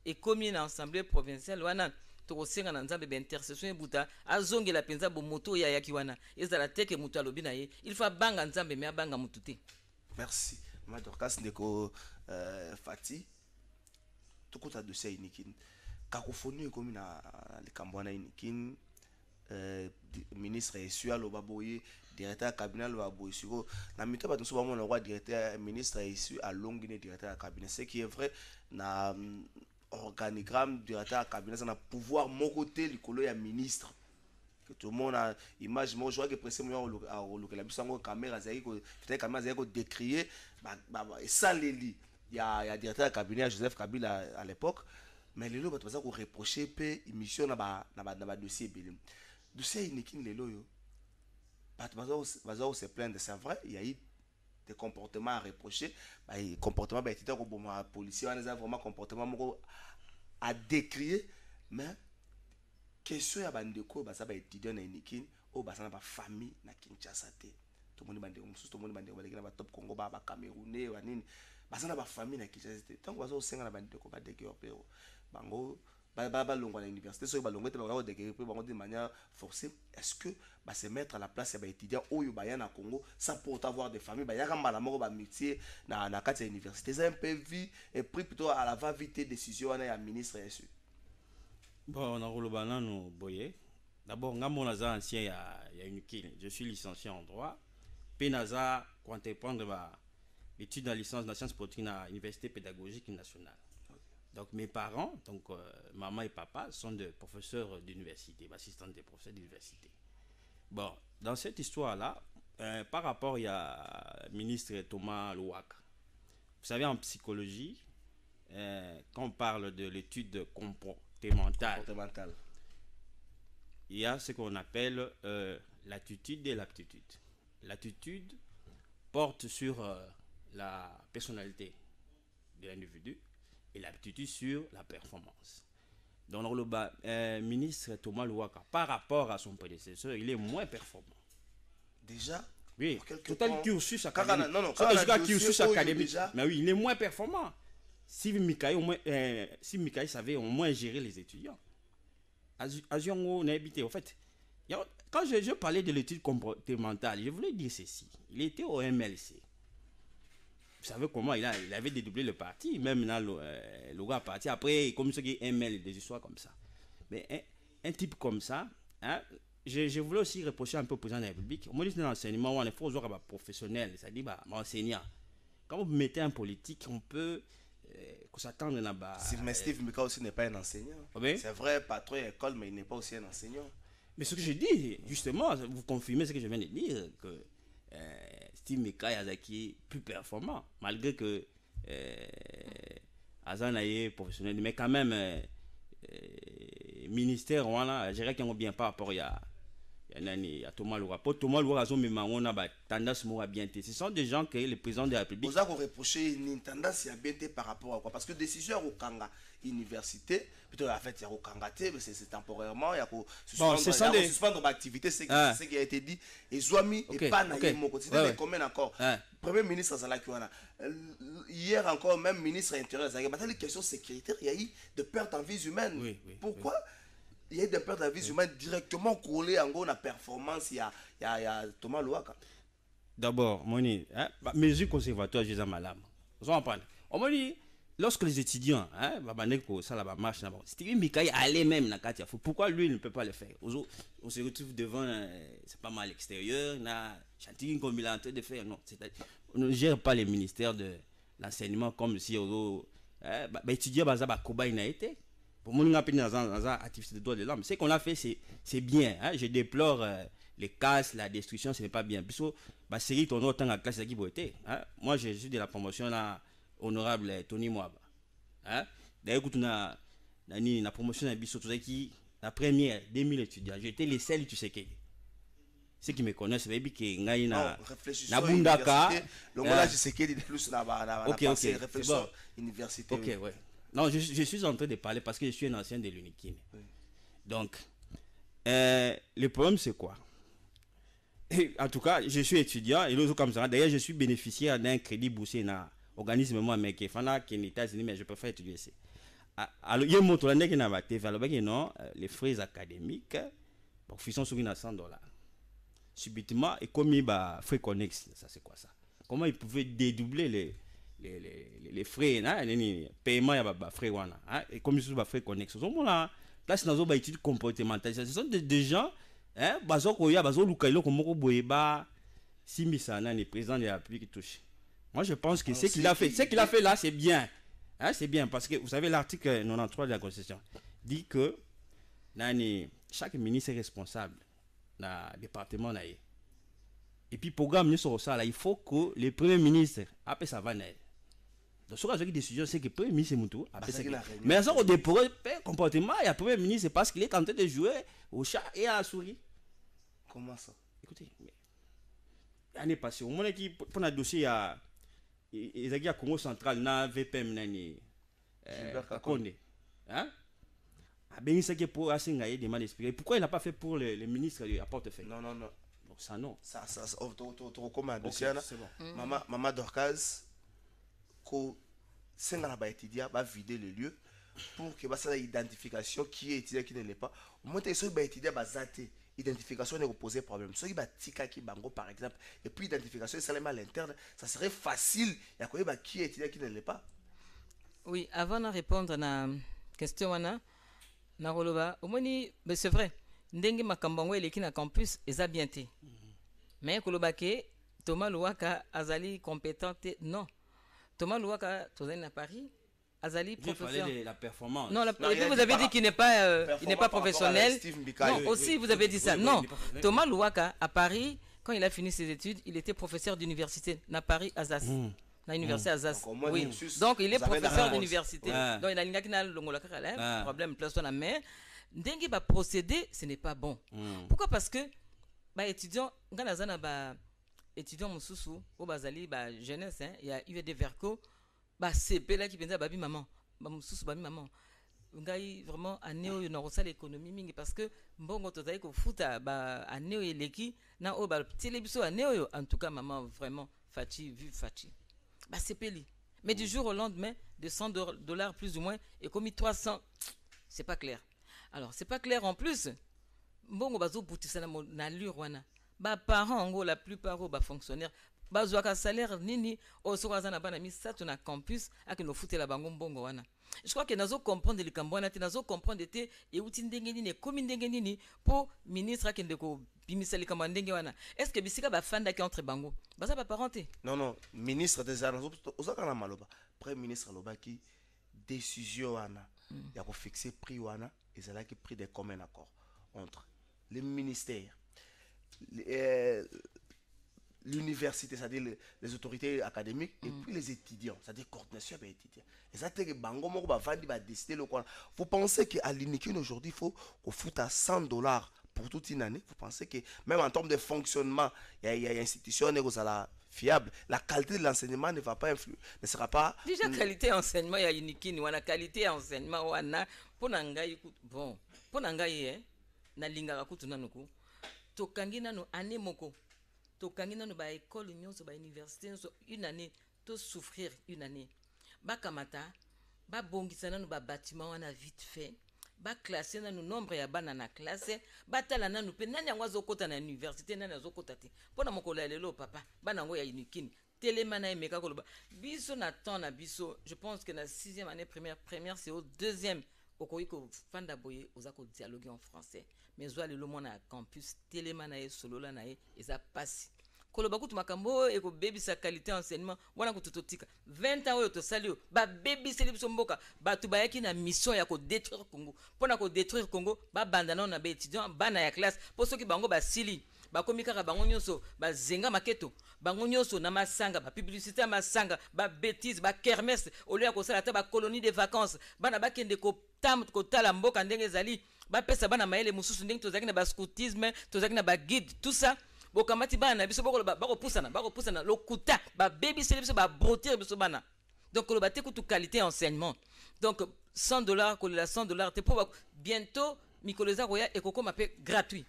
et commis na assemblée provinciale wana to kosenga na nzambe ba intercession buta azongela penza bo moto ya yaki wana ezala teke mutu alobi na ye il faut banga nzambe mais abanga mutu te. Merci Madorcas ndeko Fati tokota dossier inikin cacophonie comme na likambo na inikin ministre essu aloba boye directeur cabinet aloba boye siko na mito bato so bamona roi directeur ministre essu alongine directeur cabinet ce qui est vrai na organigramme directeur cabinet ça na pouvoir moko te likolo ya ministre que tout le monde a image moi je vois que pressé moi au la bisango caméra zaki ko peut-être caméra zaki ko décrier et ça les lit il y a directeur cabinet Joseph Kabila à l'époque mais les lots bato ko reprocher pe émission na ba dossier belé dossier inikin les lots yo bato se plaindre c'est vrai il y a eu des comportements à reprocher comportement ba était ko boma policier on a vraiment comportement moko à décrier mais question ya bandeko baza ba étudiant na inikin o baza na ba famille na Kinshasa te to moni bandeko mususu to moni bandeko balekina ba top Congo ba Camerounais wa nini baza na ba famille na Kinshasa te tant baza o senga na bandeko ba deke opero bango ba longwa na université so ba longwa te ba deke pe bango de manière forcée est-ce que ba se mettre à la place ya ba étudiant oyo ba ya na Congo ça pour avoir des familles ba ya kamba na moko ba métier na kati ya université c'est un peu vu et pris plutôt à la va vite décision na ya ministre SU. Bon, on a roulé boye. D'abord, naza ancien ya une je suis licencié en droit. Penaza quand prendre l'étude de la licence de sciences politiques à l'université pédagogique nationale. Donc mes parents, donc maman et papa sont des professeurs d'université, assistants des professeurs d'université. Bon, dans cette histoire là, par rapport il y a ministre Thomas Louaka. Vous savez en psychologie, quand on parle de l'étude comportementale, il y a ce qu'on appelle l'attitude et l'aptitude. L'attitude porte sur la personnalité de l'individu et l'aptitude sur la performance. Donc le ministre Thomas Louaka, par rapport à son prédécesseur, il est moins performant. Déjà? Oui, total cursus académique. Cursus académique. Mais oui, il est moins performant. Si Mikaï savait au moins gérer les étudiants. En fait, quand je parlais de l'étude comportementale, je voulais dire ceci. Il était au MLC. Vous savez comment il avait dédoublé le parti, même dans le gars parti. Après, comme ce qui est ML, des histoires comme ça. Mais un type comme ça, hein, je voulais aussi reprocher un peu au président de la République. On me dit dans l'enseignement, on est fort professionnel, c'est-à-dire enseignant. Quand vous mettez un politique, on peut s'attendre là-bas. Mais Steve Mika aussi n'est pas un enseignant. Okay. C'est vrai, patron et école, mais il n'est pas aussi un enseignant. Mais ce que je dis, justement, vous confirmez ce que je viens de dire, que Steve Mika est plus performant, malgré que Azan est professionnel, mais quand même, ministère, voilà, je dirais qu'ils ont bien par rapport à Thomas Loura. Pour Thomas Loura, on a tendance à bien. Ce sont des gens que le président de la République. Vous avez reproché une tendance à bien par rapport à quoi? Parce que décision au Kanga université, plutôt en fait, il y a au Kanga, c'est temporairement, il y a suspendre l'activité, c'est ce qui a été dit. Et Zouami et pas Naïm Moko. C'était combien encore? Premier ministre Zalakiwana. Hier encore, même ministre intérieur, il y a des questions sécuritaires, il y a eu de pertes en vies humaines. Pourquoi? Il y a des pertes de vie humaine directement collées en la performance. Il y a Thomas Louaka. D'abord, Moni, mesures conservatoires, je les ai mal. Vous comprenez? On m'a dit, lorsque les étudiants, Steve Mikaï allait même dans Katia. Pourquoi lui ne peut pas le faire? On se retrouve devant, c'est pas mal à l'extérieur, on a chanté comme il est en train de faire. Non, on ne gère pas les ministères de l'enseignement comme si on étudiant, il n'a été. Pour moi, on a dans activité de droit de l'homme. Ce qu'on a fait, c'est bien. Hein? Je déplore les casses, la destruction, ce n'est pas bien. Puisque ma série tourne autant à classe qui beauté. Moi, je suis de la promotion là, honorable Tony Mwaba. Hein? D'ailleurs, quand on a la promotion de Bissot, la première, 2000 étudiants, j'étais les seuls, tu sais qui. Ceux qui me connaissent, c'est que na Bundaka. Donc là, je sais qu'il est plus là-bas. Ok, réflexion université. Ok, ouais. Non, je suis en train de parler parce que je suis un ancien de l'UNIKIN. Oui. Donc, le problème, c'est quoi? En tout cas, je suis étudiant et l'autre comme ça. D'ailleurs, je suis bénéficiaire d'un crédit boursier dans l'organisme moi-même qui est aux États-Unis, mais je préfère étudier ici. Alors, il y a un mot qui non, les frais académiques, pour qu'ils sont sur $100. Subitement, et comme il y a frais connexes, ça c'est quoi ça? Comment ils pouvaient dédoubler les frais les paiement ya ba frais wana et comme sur ba frais connexe on la place nazo ba étude comportementale ce sont des gens bazo koya bazo lukailo ko moko boye ba simisa na le président de la République touche. Moi je pense que ce qu'il a fait là c'est bien. C'est bien parce que vous savez l'article 93 de la Constitution dit que chaque ministre est responsable dans le département là. Et puis programme sur ça là, il faut que le premier ministre après ça va naître. Donc ce que décision c'est que le premier ministre est moutou après ça. Mais ça au dépôt comportement il y a premier ministre parce qu'il est en train de jouer au chat et à la souris. Comment ça? Écoutez, l'année passée au moment qui pour un dossier à ils à Congo central na VPM nani Konde ben ça qui pour Asingaye demande expliquer pourquoi il n'a pas fait pour le ministre à portefeuille. Non. Donc ça non. Ça tu recommandes dossier là. Maman Dorcas ko senga ba étudiant va vider le lieu pour que ça l'identification qui est étudiant qui ne l'est pas. Au moins ça ba étudiant ba zaté identification ne poser problème. Ceux qui ba tika qui bango par exemple et puis identification seulement à l'interne, ça serait facile ya ko ba qui est étudiant qui ne l'est pas. Oui, avant de répondre à la question na roloba omoni mais c'est vrai ndenge makambango eleki na campus eza bien té. Mais koloba ke Thomas Louaka azali compétent non. Thomas Louaka tozali na Paris Azali professeur. La performance. Non, vous avez dit qu'il n'est pas professionnel. Non, aussi vous avez dit ça. Non, Thomas Louaka à Paris, quand il a fini ses études, il était professeur d'université à Paris Azas. Na université Azas. Oui. Donc il est professeur d'université. Donc il a un problème plus on a mais ndenge ba procéder, ce n'est pas bon. Pourquoi? Parce que ba étudiant ngana ba étudiant mususu au bazali ba jeunesse il y a UVD Verco ba CP là qui vient babi maman ba mususu babi maman ngai vraiment année na rosal économie mingi parce que mbongo tozali ko futa ba année eleki na o ba télévision année en tout cas maman vraiment Fati vu Fati bah c'est peli mais du jour au lendemain de $100 plus ou moins et commis 300 c'est pas clair. Alors c'est pas clair en plus mbongo bazo boutisa na lurwana ba parents en gros la plupart ba fonctionnaires bazwaka salaire nini o sokaza na bana misato na campus akino futela bango mbongo wana. Je crois que nazo comprendre le kambwana te nazo comprendre te et uti ndenge nini komi ndenge nini pour ministre akende ko bimisali kamba ndenge wana. Est-ce que bisika ba fanda ki entre bango baza ba parenté? Non ministre des arts ozaka na maloba premier ministre loba ki décision wana ya ko fixer prix wana ezala ki prix de commun accord entre les ministères l'université, c'est-à-dire les autorités académiques et puis les étudiants, c'est-à-dire coordination avec les étudiants. Et ça, c'est que Bango Moko va décider le quoi. Vous pensez qu'à l'INIKIN aujourd'hui, il faut qu'on foute à $100 pour toute une année. Vous pensez que même en termes de fonctionnement, il y a une institution fiable. La qualité de l'enseignement ne va pas influer, ne sera pas. Déjà, qualité d'enseignement, il y a INIKIN, il y a qualité d'enseignement, pour Nangaï, bon, pour Nangaï, na linga kutu nanuku, tokangi nanu ane moko. Tokangi nanu ba école nyonso ba université nyonso une année to souffrir une année ba kamata ba bongisa nanu ba bâtiment wana vite fait ba classer nanu nombre ya bana na classe ba tala nanu pe nani ngwazo kota na université nani azokota te pona mokolo lelo papa bana ngo ya inikini télémana emeka koloba biso na temps na biso. Je pense que na 6e année première c'est au 2e okoiko fanda boye ozako dialoguer en français mais zo lelo mona campus télémana e solo la na e eza passe koloba kutu makambo e ko baby sa qualité enseignement wana kutototika 20 ans oyo to salio ba baby selibso mboka batu bayaki na mission ya ko détruire Congo pona ko détruire Congo ba bandana na ba étudiant bana ya classe po soki bango ba sili ba komikaka bango nyonso ba zenga maketo bango nyonso na masanga ba publicité masanga ba bêtise ba kermesse au lieu ya ko sala ta ba colonie de vacances bana ba kende ko tala mboka ndenge ezali ba pesa bana maele mususu ndenge tozaki na ba scoutisme tozaki na ba guide tout ça bokamati bana biso boko ba ko pusana lokuta ba baby service ba brotir biso bana donc le baté kutu qualité enseignement donc $100 ko la $100 te pour bientôt mikoleza roya et koko m'appelle gratuit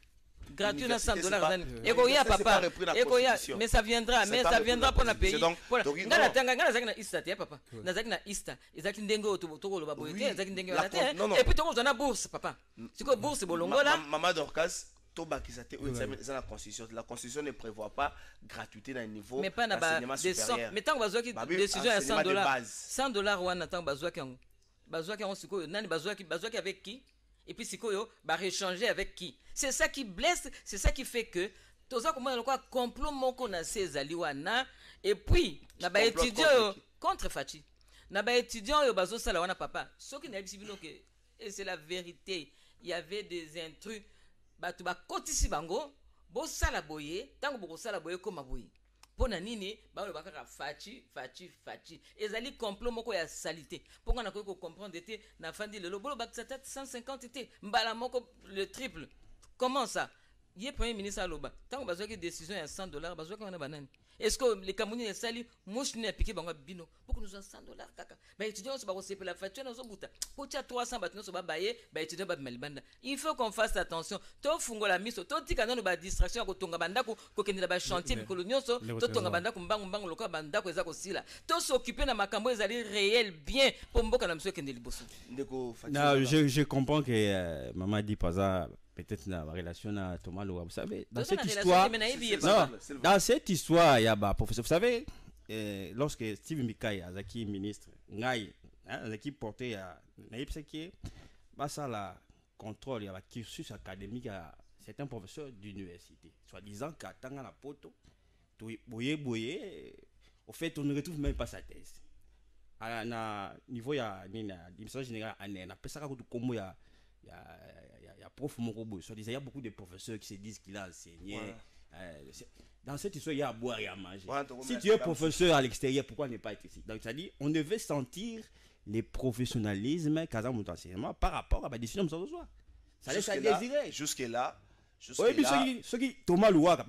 na $100 et koya papa et koya mais ça viendra pour na pays ngala tanga ngala zaki na Easter te papa na zaki na Easter ezaki ndenge otokolo ba boyete ezaki ndenge wana te et puis toko zana bourse papa siko bourse bolongola Maman Dorcas la constitution. La constitution ne prévoit pas gratuité dans le niveau d'enseignement supérieur. Mais tant que vous décision à $100, $100 ou un tant que nani bazouaki avec qui? Et puis sikoyo ba réchanger avec qui? C'est ça qui blesse, c'est ça qui fait que toza comment le complot moko na sezali wana et puis na ba étudiant contre Fachi. Na ba étudiant yo bazo sala wana papa. Ce qui n'a pas que et c'est la vérité. Il y avait des intrus batu ba kotisi bango bo sala boye tango bo sala boye koma boye. Pona nini ba le bakaka Fachi ezali complot moko ya salité. Ponga na ko comprendre était na fandi le lobolo bakata 150 était mbala moko le triple. Comment ça? Il est premier ministre à l'Oba. Tant que vous décision à $100, vous avez banane. Est-ce que les Camerounais sali mouche ne piqué bango bino pour que nous avons $100 kaka. Bah étudiants se barosser pour la facture dans buta. Pour tia 300 batno se ba baye, bah étudiants ba melbanda. Il faut qu'on fasse attention. To fungo la miso, to tika non ba distraction ko tonga banda ko kende ba chantier mikolo nyonso, to tonga banda ko mbangu loka banda ko eza ko sila. To s'occuper na makambo ezali réel bien pour mboka na mso kende liboso. Non, je comprends que maman dit pas ça. Peut-être dans la relation à Thomas Loa. Vous savez, dans cette histoire, dans cette histoire, il y a un professeur. Vous savez, lorsque Steve Mikai, Azaki ministre, Ngai, Azaki porté à Naïpseki, ça la contrôle, il y a un cursus académique à certains professeurs d'université. Soi-disant qu'à Tanga la poto, boye, au fait, on ne retrouve même pas sa thèse. À niveau, il y a une dimension générale, il y a prof Morobo, il y a beaucoup de professeurs qui se disent qu'il a enseigné. Voilà. Dans cette histoire, il y a à boire et à manger. Si tu es professeur à l'extérieur, pourquoi ne pas être ici? Donc, c'est-à-dire, on devait sentir le professionnalisme par rapport à la décision de son choix. Ça laisse à désirer. Jusque-là. Oui, puis ce qui Thomas Louaka,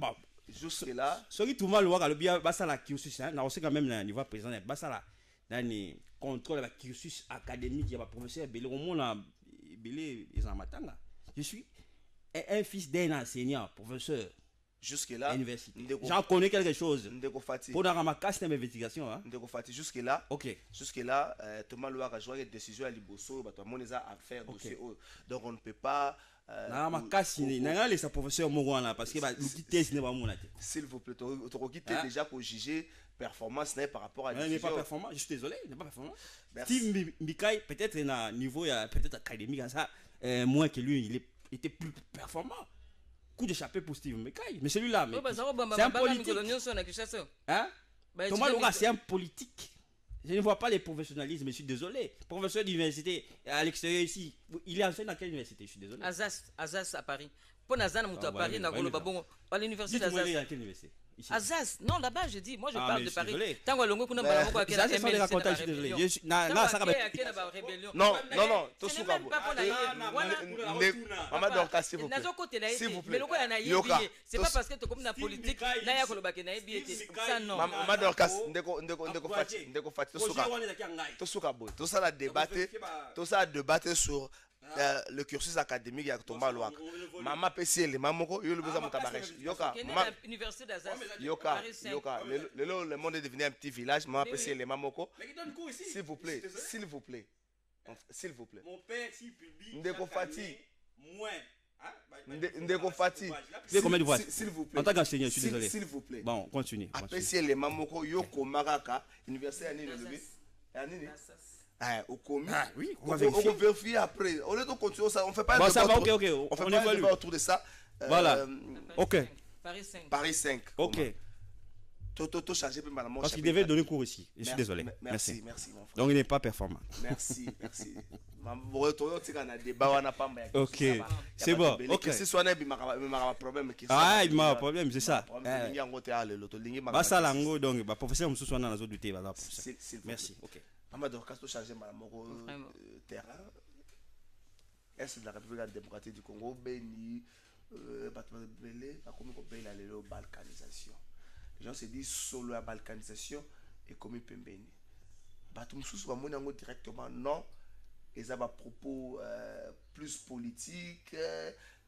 jusque-là. Ce qui Thomas Louaka, le bien, ça la cursus, on sait quand même le niveau président, ça la dans le contrôle de la cursus académique, il y a un professeur, au monde, je suis un fils d'un enseignant, professeur. Jusque-là, j'en connais quelque chose. Pour dans ma casse d'investigation. Jusque-là, ok. Jusque-là, Thomas Louaka a joué une décision à Liboso, à faire dossier. Donc on ne peut pas. Ma casse, il n'y a pas professeur Morwana parce que l'outil test n'est pas mon avis. S'il vous plaît, tu as déjà pour juger performance par rapport à. Il n'est pas performant, je suis désolé, il n'est pas performant. Steve Mikai, peut-être à un niveau peut-être académique, ça, moins que lui, il était plus performant. Coup d'échappée pour Steve Mikai. Mais celui-là, c'est un politique. Hein? Thomas Loura, c'est un politique. Je ne vois pas les professionnalismes, je suis désolé. Professeur d'université à l'extérieur ici, il est enseigné dans quelle université? Je suis désolé. Azaz à Paris. Pour Nazan, à Paris, à l'université d'Azaz. Azaz, non, là-bas, je dis, moi je parle de Paris. Tant que l'on a non, tout ce qu'on s'il vous plaît. C'est pas parce que tu es comme la politique, tout ça a débattu sur le cursus académique avec Thomas Louaka. Maman PCL, maman université d'Azaz. Le monde est devenu un petit village. Maman PCL, maman s'il vous plaît. Mon père, s'il publie, Ndeko Fati. Moins. Ndeko Fati. S'il vous plaît. En tant qu'enseignant, je suis désolé. S'il vous plaît. Bon, continue. PCL, maman Yoko Maraka, université à Nini. Oui, on va vérifier après. On est continuer ça, on fait pas un débat autour de ça. Voilà. OK. Paris 5. OK. Toto chargé par madame. Parce qu'il devait donner cours ici. Je suis désolé. Merci mon frère. Donc il n'est pas performant. Merci. OK. C'est bon. OK. Si soit il m'a problème. Ah, il m'a un problème, c'est ça. Bah ça lango donc bah professeur monsieur soit dans la zone du thé bah. Merci. OK. Mamadou Castro chargé madame terrain. Est de la République démocratique du Congo béni Belé a commis la balkanisation. Les gens se disent solo la balkanisation et comme pembeni. Batum sous va monter directement non. Ils ont des propos plus politiques.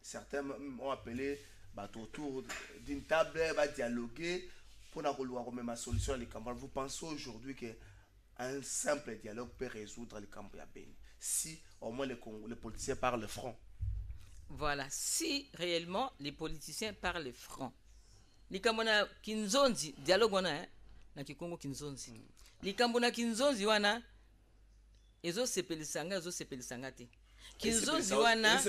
Certains ont appelé autour d'une table, dialoguer pour avoir une solution à l'écambra. Vous pensez aujourd'hui qu'un simple dialogue peut résoudre les Cambria Béni si au moins les politiciens parlent le front? Voilà, si réellement les politiciens parlent franc. Likamona kinzonzi dialogue wana na Kikongo kinzonzi. Likambona kinzonzi wana ezo sepelisanga te. Kinzonzi wana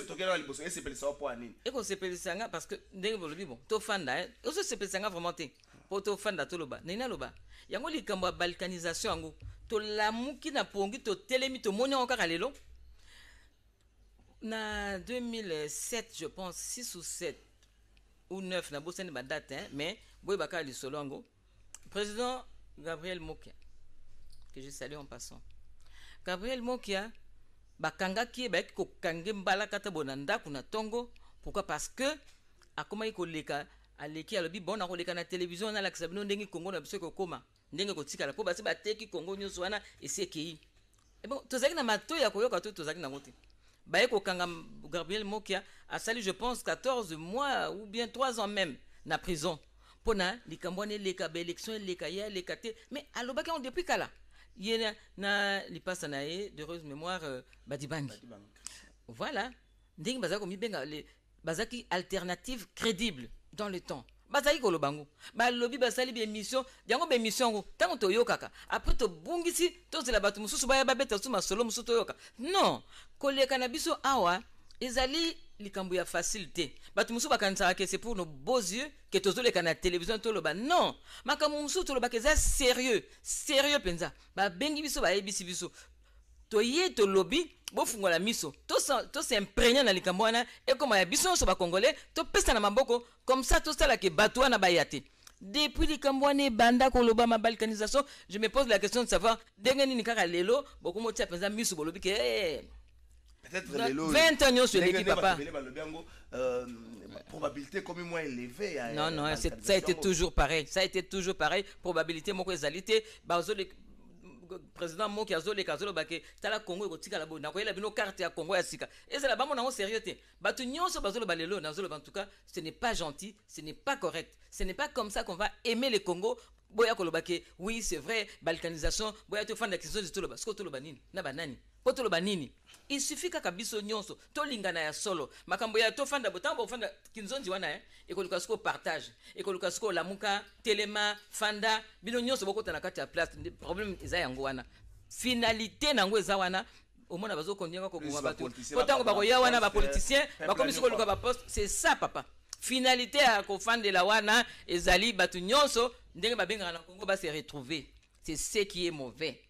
eko sepelisanga parce que ndenge bolobi bon to fanda ezo sepelisanga vraiment te. Po to fanda to loba. Nina loba. Yango likambo balkanisation yango to lamuki na pongi to telemi to moni okaka lelo. Na 2007 je pense 6 ou 7 ou 9 na bosani ba date hein, mais boy baka li solongo président Gabriel Mokia que je salue en passant. Gabriel Mokia bakanga ki ba ko kange mbala kata bonanda kuna tongo pourquoi parce que akoma iko leka aleki alobi bon na ko leka na télévision na la kisabino ndenge Congo na biso ko koma ndenge ko tikala po basi bateki Congo nyuso wana eseki et bon tozaki na mato ya koyoka to tozaki na ngote Baeko Kanga Gabriel Mokia a sali, je pense, 14 mois ou bien 3 ans même na prison. Pona, likambwane leka ba élection leka ya lekate, mais alobaki on depuis kala. Yena na li passa na de heureuse mémoire Badibangi. Voilà. Ndenge bazako mi benga les bazaki alternative crédible dans le temps. Bazaki ko lobango. Ba lobi basali bi émission, yango be émission ngo tango to yokaka. Après to bungisi to zela batu mususu ba beta suma solo mususu to yoka. Non. Koleka na biso awa ezali likambo ya facilité. Batu mususu bakanisa que c'est pour nos beaux yeux que tozoleka na télévision to loba. Non. Makambo mususu to loba que c'est sérieux. Sérieux penza. Ba bengi biso ba ebisi biso. To ye to lobby bofungola miso to s'imprégner na likambo wana et comme ya biso so ba congolais to pesa na maboko comme ça to sala ke bato wana bayate depuis likambo wana banda ko loba ma balkanisation je me pose la question de savoir ndenge nini kaka lelo boko motia penza miso bolobi ke peut-être lelo 20 ans sur l'équipe papa probabilité comme moins élevée non ça a été toujours pareil probabilité moko ezalité bazo président Moki azole kazolo bake tala Congo ko tika la bo na ko yela bino carte ya Congo ya sika et c'est là bas mon sérieux te batu nyonso bazolo balelo na zolo en tout cas ce n'est pas gentil, ce n'est pas correct, ce n'est pas comme ça qu'on va aimer le Congo boya ko lobake oui c'est vrai balkanisation boya to fanda kizo to loba sko to loba nini na banani poto loba nini il suffit kaka biso nyonso to lingana ya solo makambo ya to fanda botambo fanda kinzonzi wana et ko lukasko partage et ko lukasko lamuka telema fanda bino nyonso bokota na kati ya place problème eza yango wana finalité nango eza wana au moins bazo konyenga ko kuma batu potango bako ya wana ba politicien bakomi siko luka ba poste c'est ça papa finalité à ko fande la wana ezali batu nyonso ndenge babenga na Congo ba se retrouver c'est ce qui est mauvais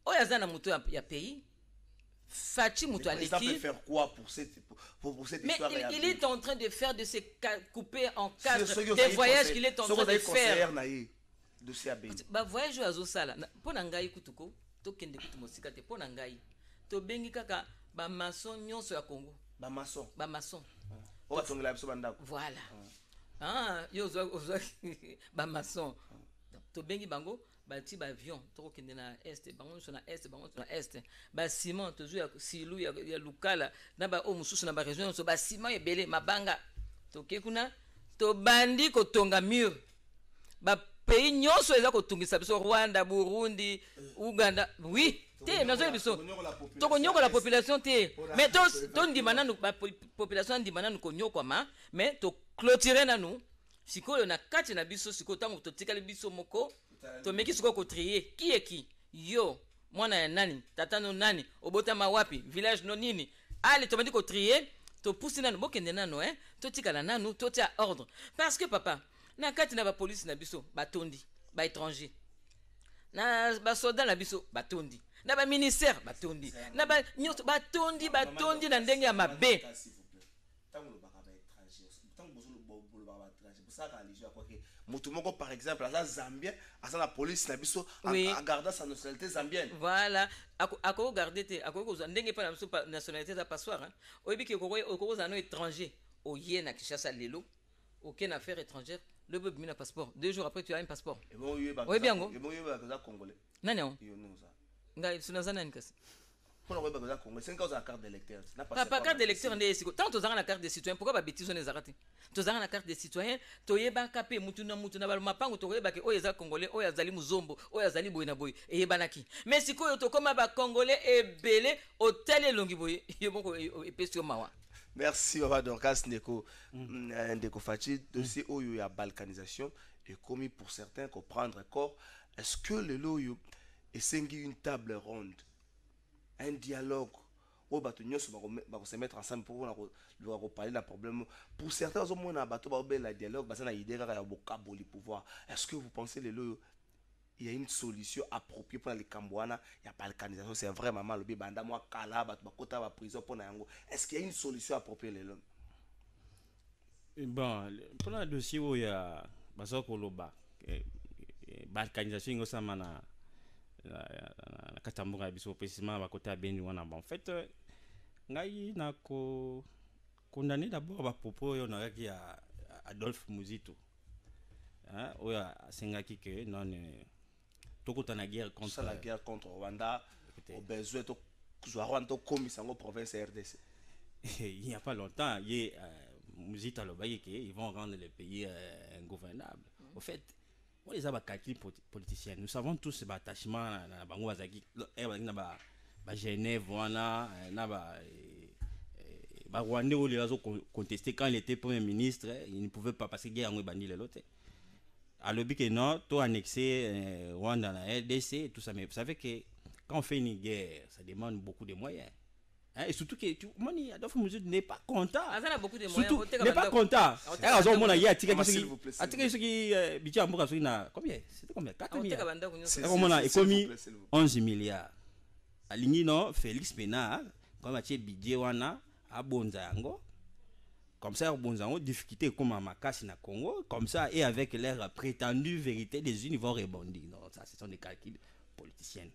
oyazana muto ya pays Fachi Moutoualeki. Il peut faire quoi pour cette histoire? Mais il est en train de faire de se couper en quatre des voyages qu'il est en train de faire. De CAB. Bah voyage à Zosala. Pona ngai kutuko, to kende kutu mosika te pona ngai. To bengi kaka ba maçon nyonso ya Congo. Ba maçon. O batongela biso bandako. Voilà. Ah, yo ba maçon. To bengi bango bati ba avion to kende na est bango so na est ba ciment to zu ya silu ya lukala na ba o mususu na ba région so ba ciment ebele mabanga to kekuna to bandi ko tonga mur ba pays nyonso eza ko tungisa biso Rwanda, Burundi, Uganda oui te nazo biso to ko nyoko la population te mais to ndimana nu ba population ndimana nu ko nyoko ma mais to clôturer na nu sikoyo na kati na biso sikoyo tango to tikali biso moko to meki siko ko trier qui yo mwana ya nani tatano nani obotama wapi village no nini allez to meti ko trier to pousser nanu bokende nanu to tikala nanu to tia ordre parce que papa na kati na ba police na biso batondi ba étranger na ba soldat na biso batondi na ba ministère batondi na ba nyoto batondi na ndenge ya mabe Mutumoko par exemple à Zambien à la police na biso à garder sa nationalité zambienne. Voilà ako garder te ako ko ndenge pa na biso nationalité za passoire oyebi ke ko za no étranger oye na Kinshasa lelo aucune affaire étrangère le bébé mina passeport 2 jours après tu as un passeport. Et bon yeba. Oui bien go. Et bon yeba ka congolais. Nani on? Yo no ça. Ngai sunazana nkasi. Pour le yeba ka congolais c'est une cause à carte d'électeur. Pas carte d'électeur ndé siko. Tant tozanga na carte de citoyen pourquoi ba bêtise on ezarati? Tozanga na carte de citoyen toyeba kape mutu na ba mapango toyeba ke oyo eza congolais oyo azali muzombo oyo azali boy na boy eyebanaki mais sikoyo to koma ba congolais ebele hôtel elongi boy yeboko epesio mawa Merci Baba Dorcas Ndeko Fachi. Dossier où il y a balkanisation et commis pour certains comprendre encore. Est-ce que le loyo est une table ronde, un dialogue où ils vont se mettre ensemble pour parler d'un problème. Pour certains, ils ont un dialogue, ils ont une idée de pouvoir. Est-ce que vous pensez que il y a une solution appropriée pour les Cambouana? Il y a balkanisation, c'est vraiment mal. Est-ce qu'il y a une solution appropriée les l'homme? Bon, pour le dossier où il y a balkanisation, il y a na katambunga biso précisément à côté à Beni wana en fait ngai na ko condamné d'abord ba propos yo na ki ya Adolphe Muzito hein oya sengaki que non tokota na guerre contre la guerre contre Rwanda au besoin to Rwanda comme sango province RDC. Il n'y a pas longtemps Muzito alobaye que ils vont rendre le pays ingouvernable. Au fait on les a calculés politiciens. Nous savons tous ces attachements à Bango Azaki, à Genève, à Rwanda où les ont contesté quand il était Premier ministre, il ne pouvait pas passer guerre en Rwanda l'autre. À l'objet que non, tout annexé Rwanda dans la RDC et tout ça, mais vous savez que quand on fait une guerre, ça demande beaucoup de moyens. Et surtout que Adolphe Muzito n'est pas content. N'est pas content. Combien? C'était combien? 4 milliards. Et commis 11 milliards. Aligné non, Félix Pena, comme tu budget wana à Bonzango. Comme ça, Bonzango, difficulté comme à Makassi na Congo. Comme ça, et avec leur prétendue vérité, les unis vont rebondir. Non, ça, ce sont des calculs politiciens.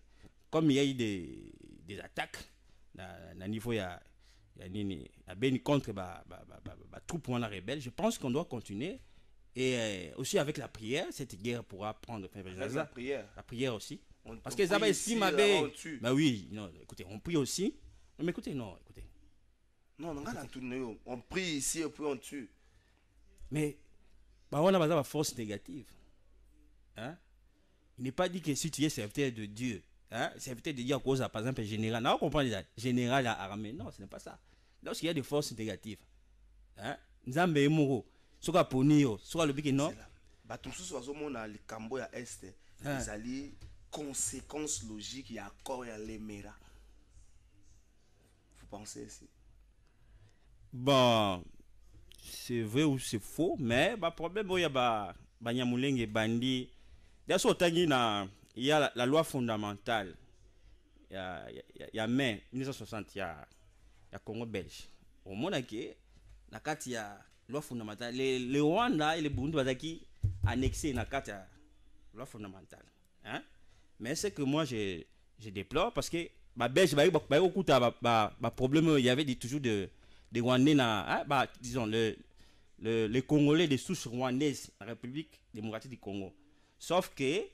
Comme il y a eu des attaques. Na niveau ya nini a Beni contre troupe wana rebelle, je pense qu'on doit continuer et aussi avec la prière cette guerre pourra prendre fin. La prière aussi parce que ça va estime bah oui non écoutez on prie aussi mais écoutez non on prie ici et puis on tue mais bah on a une force négative hein. Il n'est pas dit que si tu es serviteur de Dieu hein, c'est peut-être de dire cause par exemple général. Non, on comprend déjà. Général à armée. Non, ce n'est pas ça. Lorsqu'il y a des forces négatives, hein, Nzambe Emuro, soit Ponio, soit le Biki non. Tout ce qui est le Cambo à Est, ils allaient conséquences logiques, il y a encore les Mera. Vous pensez ici? Bon, c'est vrai ou c'est faux, mais le problème, il y a Banyamulenge Bandi. D'ailleurs, il y a la loi fondamentale. Il y a mai 1960, il y a Congo belge. Au monde qui la carte il y a loi fondamentale. Les Rwanda et les Burundi qui annexé la carte loi fondamentale. Hein? Mais c'est que moi je déplore parce que ma belge beaucoup de problème il y avait toujours des Rwandais disons les Congolais des souches rwandaises en République démocratique du Congo. Sauf que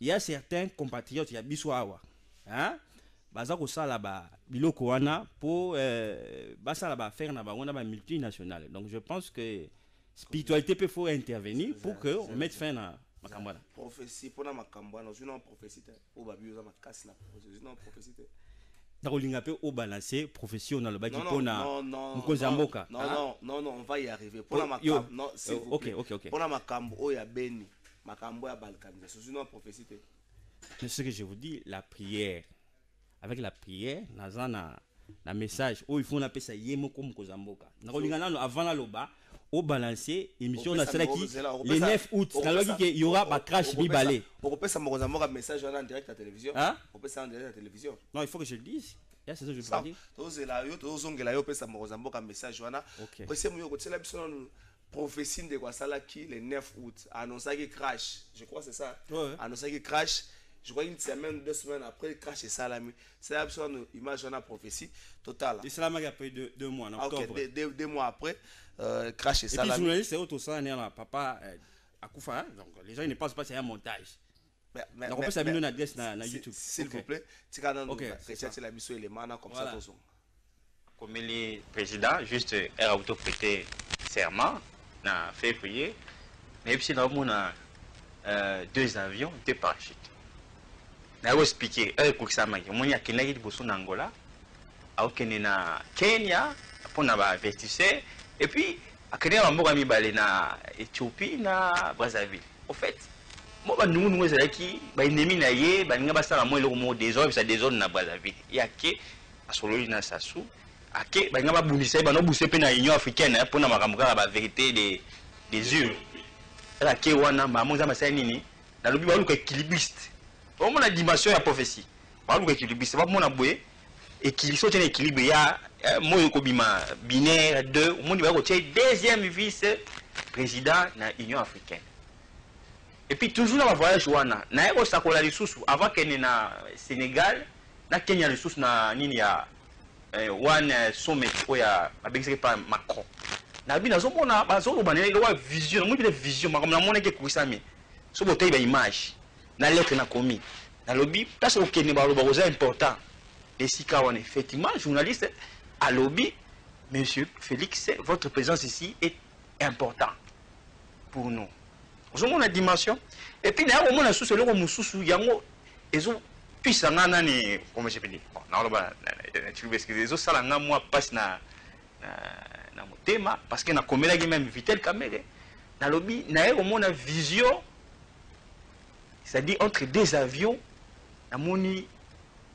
il y a certains compatriotes, il y a Biswawa, hein, bazako sala ba biloko wana pour basala ba faire na ba wana ba multinationale. Donc je pense que spiritualité peut faut intervenir pour que on mette fin à makambana. Prophétie pour na makambana, c'est une prophétie pour ba bioza makasi na prophétie, c'est une prophétie. Dakolinga pe au balancer prophétie na le baki pour na Nkozamboka. Non, on va y arriver. Pour na makambo, non, s'il vous plaît. OK. Pour na makambo o ya Beni. Makambo ya balkanisation, c'est une prophétie. Mais ce que je vous dis, la prière, avec la prière, na message, il faut appeler ça yemo comme Kozamboka. Avant la loba, au balancer, émission na celle qui le 9 août, il y aura un crash bibalé. On peut ça Kozamboka message en direct à la télévision. On peut ça en direct à la télévision. Non, il faut que je le dise. C'est ça que je veux dire. Tous là yo, tous on gela yo peut ça Kozamboka message wana. Précisément yo ko tsela biso prophétie de Kwasala qui le 9 août annonçait qu'il crash. Je crois que c'est ça. Annonçait qu'il crash. Je crois une semaine, 2 semaines après, il crash et salami. C'est absolument une image de la prophétie totale. Et cela m'a pris 2 mois en octobre. Deux mois après, crash et salami. Et puis, journaliste, c'est autre ça, papa Akoufa. Donc, les gens ne pensent pas que c'est un montage. Donc, on peut s'amener une adresse sur YouTube. S'il vous plaît, tu as la mission élément comme ça. Comme le président, juste a auto-prêté serment en février. Mais puis, nous avons 2 avions, 2 parachutes. Je vais expliquer. Il y a Angola, il y a Kenya, pour na investisseur et puis akene mboka mibale na Éthiopie na Brazzaville. Au fait, moi nous ezalaki ba ennemi na ye ba ninga basala mo eloko mo désordre ça désordre na Brazzaville. Yake asololi na Sassou ake ba ninga ba bundisa ba no buse pe na Union africaine pour na makambo kala ba vérité des yeux. La ke wana ba mo za masai nini na lobi ba luka équilibriste. Au moins la dimension ya prophétie. Ba luka équilibriste ba mo na boye équilibre tient équilibre ya moi kobima binaire 2 au monde va retirer deuxième vice-président na Union africaine. Et puis toujours dans le voyage wana na eko sakola lisusu avant qu'elle na Sénégal na Kenya lisusu na nini ya one sommet oya abengisi pa Macron. Na bi nazo mona bazolo banele wa vision moi bi vision makambo na mona ke kuisami. So botei ba image na lettre na komi. Na lobby parce que Kenya ba loba c'est important. Et si quand on est effectivement journaliste à lobby, monsieur Félix, votre présence ici est important pour nous. Vous avez une dimension. Et puis, d'ailleurs, on a sous le moussou, yango, et ont puissant nani, comment je peux dire. Bon, non, tu veux que les autres salanga moi passent na mon thème parce que na comédie la même vitel caméra. Na lobby, d'ailleurs, on a vision, c'est-à-dire entre deux avions, na moni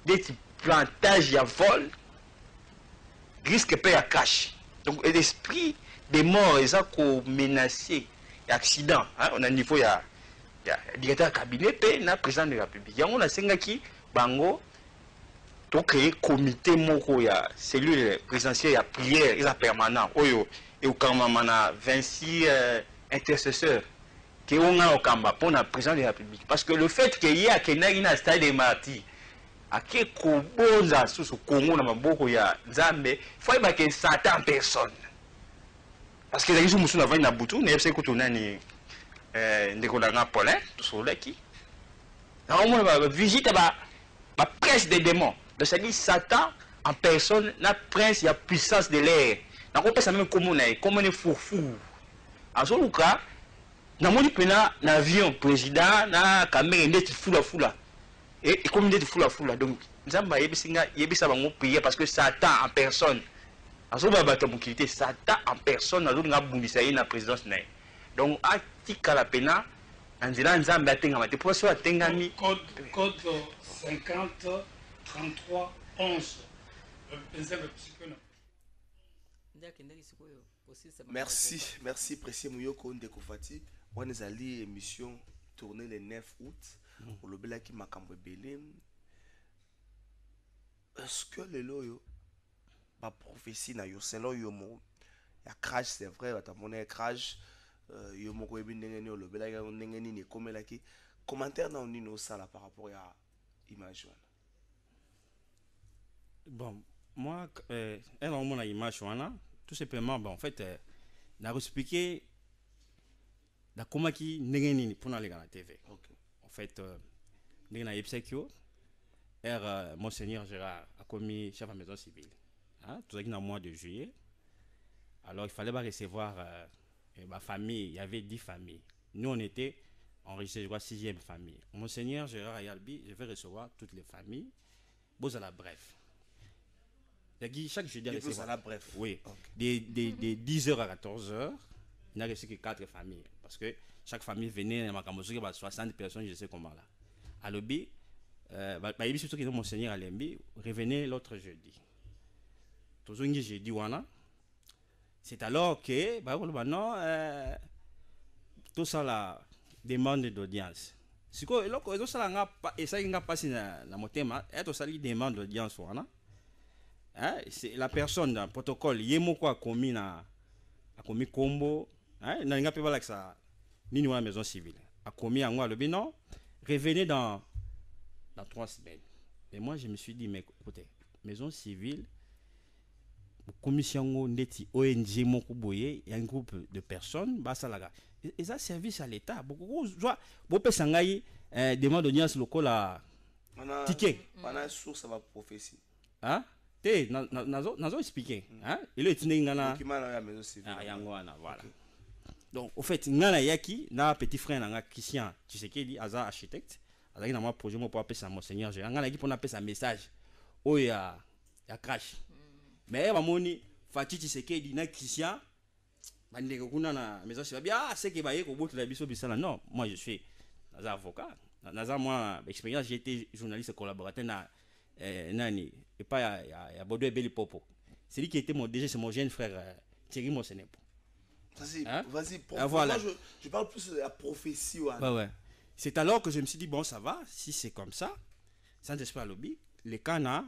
des plantage à vol risque pas à cash. Donc l'esprit des morts ils ont menacé accident hein? On a niveau il y a directeur cabinet pe na président de la République. On a sengaki bango to créer comité moko ya cellule présidentielle ya prière et la permanent oyo et au kamana 26 intercesseurs qui ont au kamba pour na président de la République parce que le fait qu'il y a une stade des martyrs ake kobonza susu Congo na maboko ya Nzambe faut ba que Satan en personne parce que les gens musu na vani na butu na yebse ko tonani ndeko na Paulin to soleki na on ba visite ba prince des démons de ça dit Satan en personne na prince ya puissance de l'air na ko pesa même comme ne fourfou azoluka na moni pena na avion président na caméra ndeti fula et comme il est fou donc Nzamba yebisa bango prier parce que Satan en personne azoba batamukité Satan en personne azolinga bundisa ye na présidence na donc atika la pena anzela Nzamba atenga mate pour so atengami code 50 33 11 merci précieux Mouyoko Ndeko Fati on est allé émission tournée le 9 août au lobela qui makambo belé. Est-ce que les loyo ba prophétie na yo selon yo mo ya crash c'est vrai ta monnaie crash yo moko ebi ndenge au lobela ya ndenge ni komela ki commentaire na oni no sala par rapport à image wana. Bon moi elle a mon image wana tout simplement bon en fait n'a expliqué la comment qui ndenge ni pour na les la TV. OK. En fait, Monseigneur Gérard a commis chef à maison civile. Hein, tout ça qui est en mois de juillet. Alors, il fallait pas recevoir ma famille. Il y avait 10 familles. Nous, on était enregistrés, je crois, 6e famille. Monseigneur Gérard Ayalbi, je vais recevoir toutes les familles. Bon, à la bref. Chaque jeudi, à la bref. Oui. Okay. Des 10h à 14h, il n'y a que 4 familles. Parce que chaque famille venait à 60 personnes, je sais comment là. À l'obé, surtout que Monseigneur Alembi revenait l'autre jeudi. C'est alors que tout ça la demande d'audience. Si quoi, et ça n'a pas passé dans mon thème, et tout ça la demande d'audience. C'est la personne dans le protocole, Yemoko a commis combo, n'a pas pu que ça. Ni la maison civile a commis en moi le bilan revenez dans 3 semaines. Et moi je me suis dit mais écoutez maison civile commission neti ONG moko boye il y a un groupe de personnes basalaga et ça service à l'état beaucoup joie bo pesa ngai demande d'audience lokola ticket pana source ça va prophétie hein te nazo expliquer hein il est ngana document la maison civile yango wana voilà. Donc, au fait, ngana yaki na petit frère nanga Christian Tshisekedi aza architecte, azaki na moi projet mo pour appeler ça Monseigneur Gérard. Ngana yaki pour appeler ça message. Oh ya crash. Mais ba moni Fatih Tshisekedi na Christian bandeko kuna na maison c'est bien c'est que baye ko boto la biso bisala non moi je suis avocat naza moi expérience j'ai été journaliste collaborateur na nani et pas ya Bodo Ebeli Popo c'est lui qui était mon déjà c'est mon jeune frère Thierry Mosenepo. Vas-y voilà. Moi je parle plus de la prophétie ouais. C'est alors que je me suis dit bon ça va si c'est comme ça sans espoir lobby les canards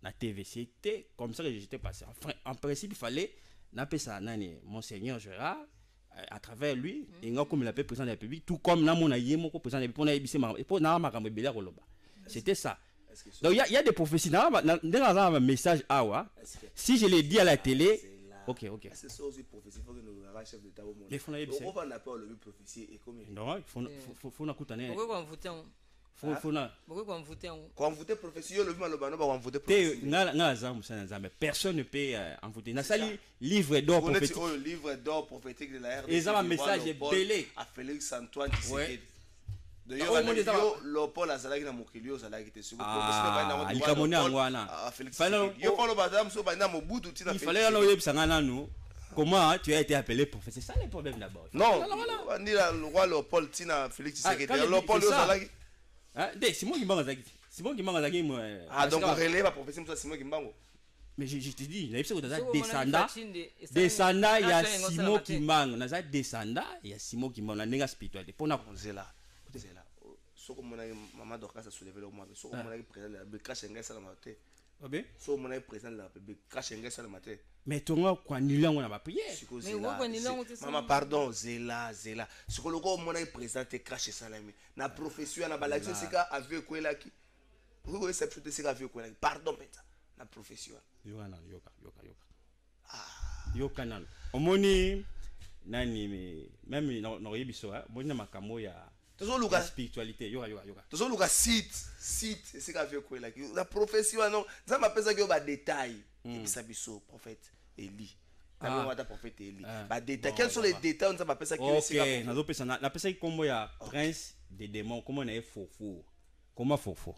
na TV c'était comme ça que j'étais passé en principe il fallait n'appeler ça nani Monseigneur Gérard à travers lui et nga comme il appelle président de la République tout comme na mona yemo ko président de la République pour na ebisi pour na makambo bela koloba c'était ça. Donc il y a des prophéties dans un message awa si je l'ai dit à la télé OK c'est ça aussi prophétie faut que nous la chef d'état au monde il faut na on va appeler le prophétie et comme non il faut na kutane pourquoi on voter quand on vote prophétie le mal bano ba on vote prophétie na za musana mais personne ne peut en voter na sali livre d'or prophétique le livre d'or prophétique de la RDC et ça un message belé à Félix Antoine Tshisekedi d'ailleurs le Paul azalaki na mokili ozalaki te siko il kamoni angwana yo Paul badam so ba na mobutu tina il fallait alors yebisanga nanu comment tu as été appelé prophète c'est ça le problème d'abord non ni le roi Léopold tina Félix Tshisekedi Léopold ozalaki Simon Kimbangu azaki moi donc on relève la prophétie de Simon Kimbangu mais je te dis il y a descendant il y a Simon Kimbangu naza descendant il y a Simon Kimbangu na nenga spiritualité pour na konzela soko mona maman Dorcas a soulevé le moi soko mona président de crash ngesa la matin soko mona président de la crash ngesa la matin mais tonga kwa nilango na ba prière maman pardon zela soko loko mona président te crash salami na profession na balaki sika avec kwelaki vous c'est plutôt sika avec kwelaki pardon peta na profession yoka nan omoni nani même no yebiso moni na makambo ya tozoluka spiritualité yoka tozoluka site c'est qu'avec quoi la profession non ça m'appelle que ba détail et ça biso prophète Élie prophète Élie ba détail quels sont les détails ça m'appelle ça que c'est nazo pesa na pesa kombo ya prince des démons comment na fofo comment fofo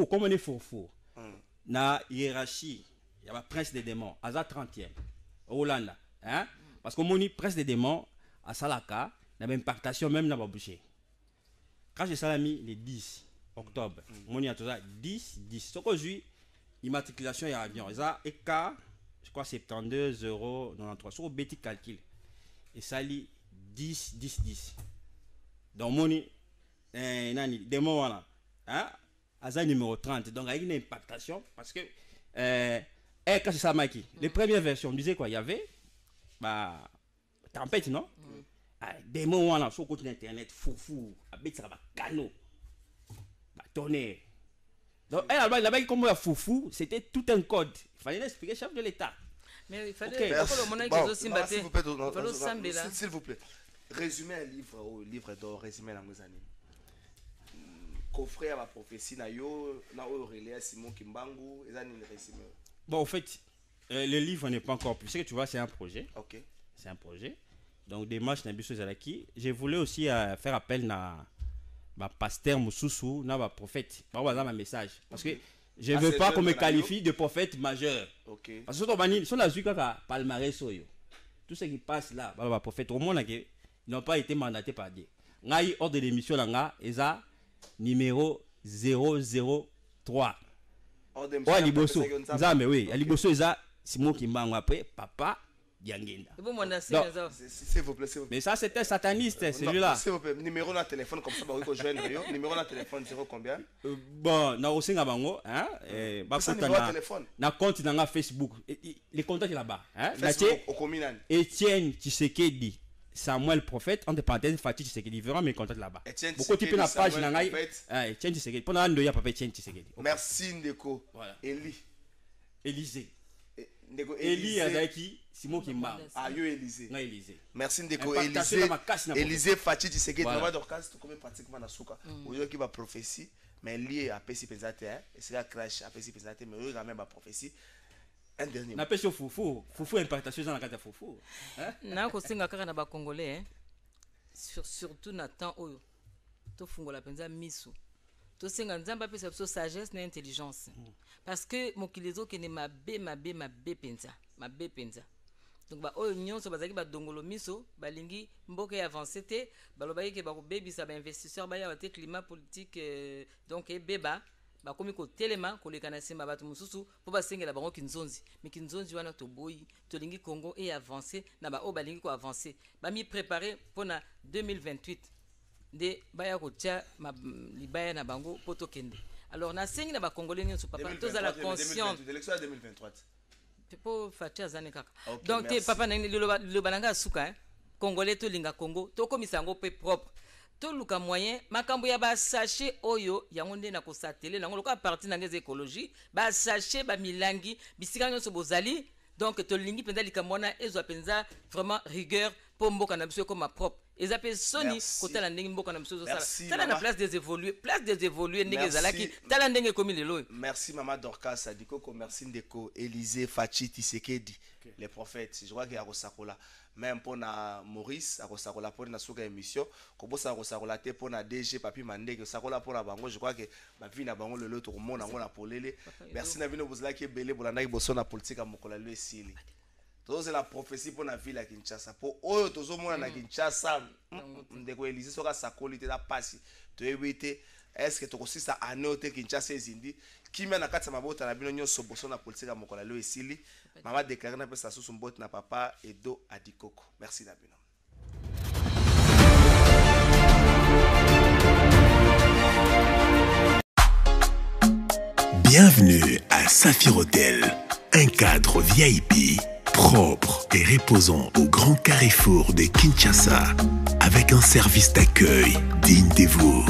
comment on est fofo na hiérarchie il y a ba prince des démons aza 30e Hollande hein parce que moni prince des démons à Salaka na impactation même na ba boucher quand j'ai salami le 10 octobre moni atoza 10 soko jui immatriculation ya avion ça EK je crois 72,93 sur bêti calcul et sali 10 donc moni nani démon voilà hein aza numéro 30 donc avec une impactation parce que quand c'est ça Maki les premières versions on disait quoi il y avait bah tempête non des mots on a sur côté internet foufou avec ça va canot bah tonnerre donc là-bas comme il foufou c'était tout un code il fallait expliquer chef de l'état mais il fallait s'il vous plaît résumer un livre d'or résumer la mozanie coffret à la prophétie na yo na relais Simon Kimbangu et ça ni résumé bon en fait le livre n'est pas encore plus. Ce que tu vois, c'est un projet. Ok. C'est un projet. Donc, des matchs na biso zalaki. Je voulais aussi faire appel na pasteur Moussoussou, na prophète. Par exemple, un message. Parce que je ne veux pas qu'on me qualifie de prophète majeur. Ok. Parce que si on a vu qu'à palmarès soyo, tout ce qui passe là, prophète, au monde ils n'ont pas été mandatés par Dieu. Ngai hors de l'émission là, eza numéro 003. Ouais, Liboso. Nzambe oui, Liboso eza Simon Kimbangu après papa Diangenda. S'il vous plaît, mais ça c'était sataniste celui-là. S'il vous plaît, numéro de téléphone comme ça ba ko joindre yo, numéro de téléphone 0 combien? Bon, na osinga bango hein ba na compte na Facebook. Les contacts là-bas hein. Facebook au communal. Étienne Tshisekedi. Samuel Prophète, entre parenthèses, Fatih Tshisekedi. Verra mes contacts là-bas. Beaucoup de types na page nangai. Étienne Tshisekedi. Pour na ndo ya papa Étienne Tshisekedi. Merci Ndeko. Voilà. Élysée. Ndeko Élie Azaki, Simon Kimbangu. Ah yo Élysée. Na Élysée. Merci Ndeko Élysée Fatih Tshisekedi. Vraiment Dorcas tout comme pratiquement na souka. Oyo qui va prophétie, mais lié à Pessi Pensate hein. Et c'est la crash à Pessi Pensate mais eux quand même ba prophétie. Un dernier. Na pêche foufou impactation dans la carte foufou. Hein? Na ko singa kaka na ba congolais hein. Surtout na temps oyo. To fungola penza miso. to senga nzamba pe sa sagesse na intelligence parce que mokilizo ke ne mabe penza donc ba oyo nyonso bazaki ba dongolo miso balingi mboka avancer te balobaki ke ba ko bebisa ba investisseur ba ya te climat politique donc beba bakomi kotelema koleka na nsima bato mosusu mpo basengela bango kinzonzi mais kinzonzi wana toboyi tolingi Congo avancer na baoyo balingi koavancer bami préparer mpona 2028 nde baya kotia libaya na bango mpo tokende alors nasengi na bakongolais nyonso papa tozala conscient l'élection ya 2023 po fatia azane kaka donc te papa na liloba nanga suka congolais tolinga Congo tokomisa yango mpe propre toluka moyen makambo ya ba sachet oyo yango nde na kosatele nango loka parti na ngeze écologie ba sachet ba milangi bisika nyonso bozali donc tolingi penza likamona ezwa penza vraiment rigueur pour mboka na biso comme propre eza pe soni kotala ndenge mboka na biso sala tala na place des évoluer ndenge zalaki tala ndenge komi lelo. Merci maman Dorcas Adikoko, merci ndeko Élisée Fachi Tshisekedi les prophètes. Je crois qu'il y a Rosakola même pour na Maurice a Rosakola pour na suka émission ko bosa Rosakola te pour na DG Papi Mandeke Rosakola pour na bango. Je crois que ba vie na bango le loto mona ngona polele. Merci na bino bozala ke belé bolanda ki boso na politique mokola le sili. C'est la prophétie pour la ville à Kinshasa. Pour eux, tous au monde à Kinshasa, ndeko Élysée sera sa qualité la passe. Tu éviter est-ce que tu aussi ça annoter Kinshasa ezindi qui mène à quatre mabota na bino nyonso boso na politique à mokola le esili. Maman déclarer na pesa sous mbot na papa Edo Adikoko. Merci na bino. Bienvenue à Saphir Hotel, un cadre VIP propre et reposant au grand carrefour de Kinshasa, avec un service d'accueil digne de vous.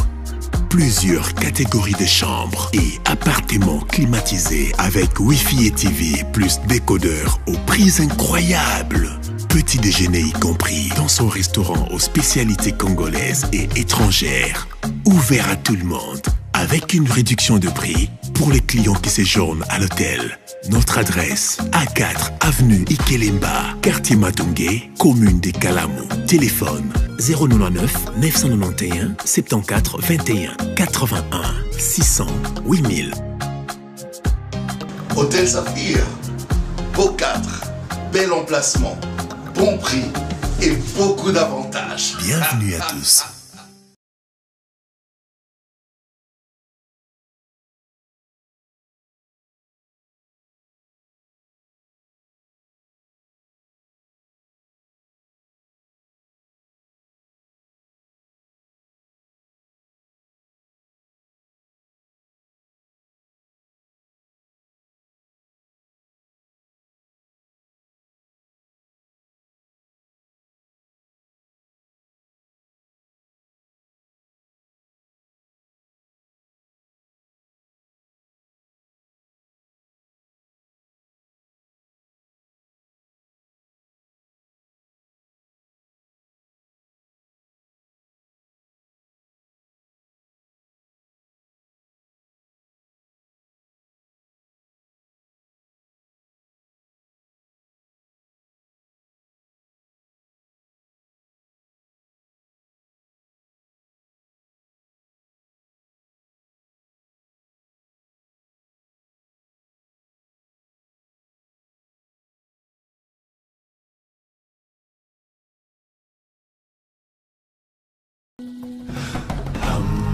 Plusieurs catégories de chambres et appartements climatisés avec Wi-Fi et TV plus décodeur aux prix incroyables. Petit déjeuner y compris dans son restaurant aux spécialités congolaises et étrangères. Ouvert à tout le monde, avec une réduction de prix pour les clients qui séjournent à l'hôtel. Notre adresse, A4 avenue Ikelemba, quartier Matungé, commune de Kalamu. Téléphone 099 991 74 21 81 600 8000. Hôtel Saphir, beau cadre, bel emplacement, bon prix et beaucoup d'avantages. Bienvenue à tous.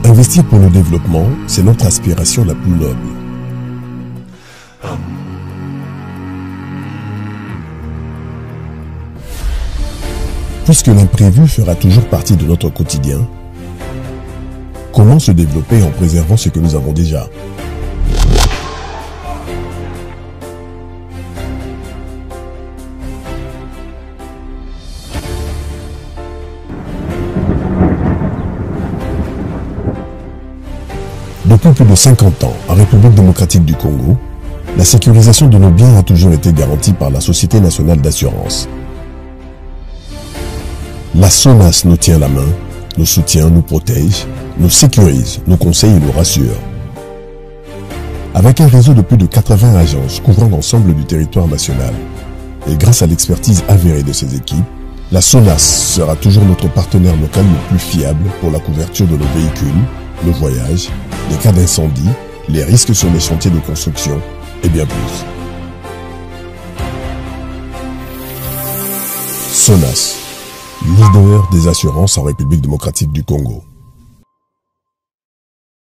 Investir pour le développement, c'est notre aspiration la plus noble. Puisque l'imprévu fera toujours partie de notre quotidien, comment se développer en préservant ce que nous avons déjà ? Depuis plus de 50 ans, en République démocratique du Congo, la sécurisation de nos biens a toujours été garantie par la Société nationale d'assurance. La SONAS nous tient la main, nous soutient, nous protège, nous sécurise, nous conseille et nous rassure. Avec un réseau de plus de 80 agences couvrant l'ensemble du territoire national, et grâce à l'expertise avérée de ses équipes, la SONAS sera toujours notre partenaire local le plus fiable pour la couverture de nos véhicules, le voyage, les cas d'incendie, les risques sur les chantiers de construction et bien plus. Sonas, leader des assurances en République démocratique du Congo.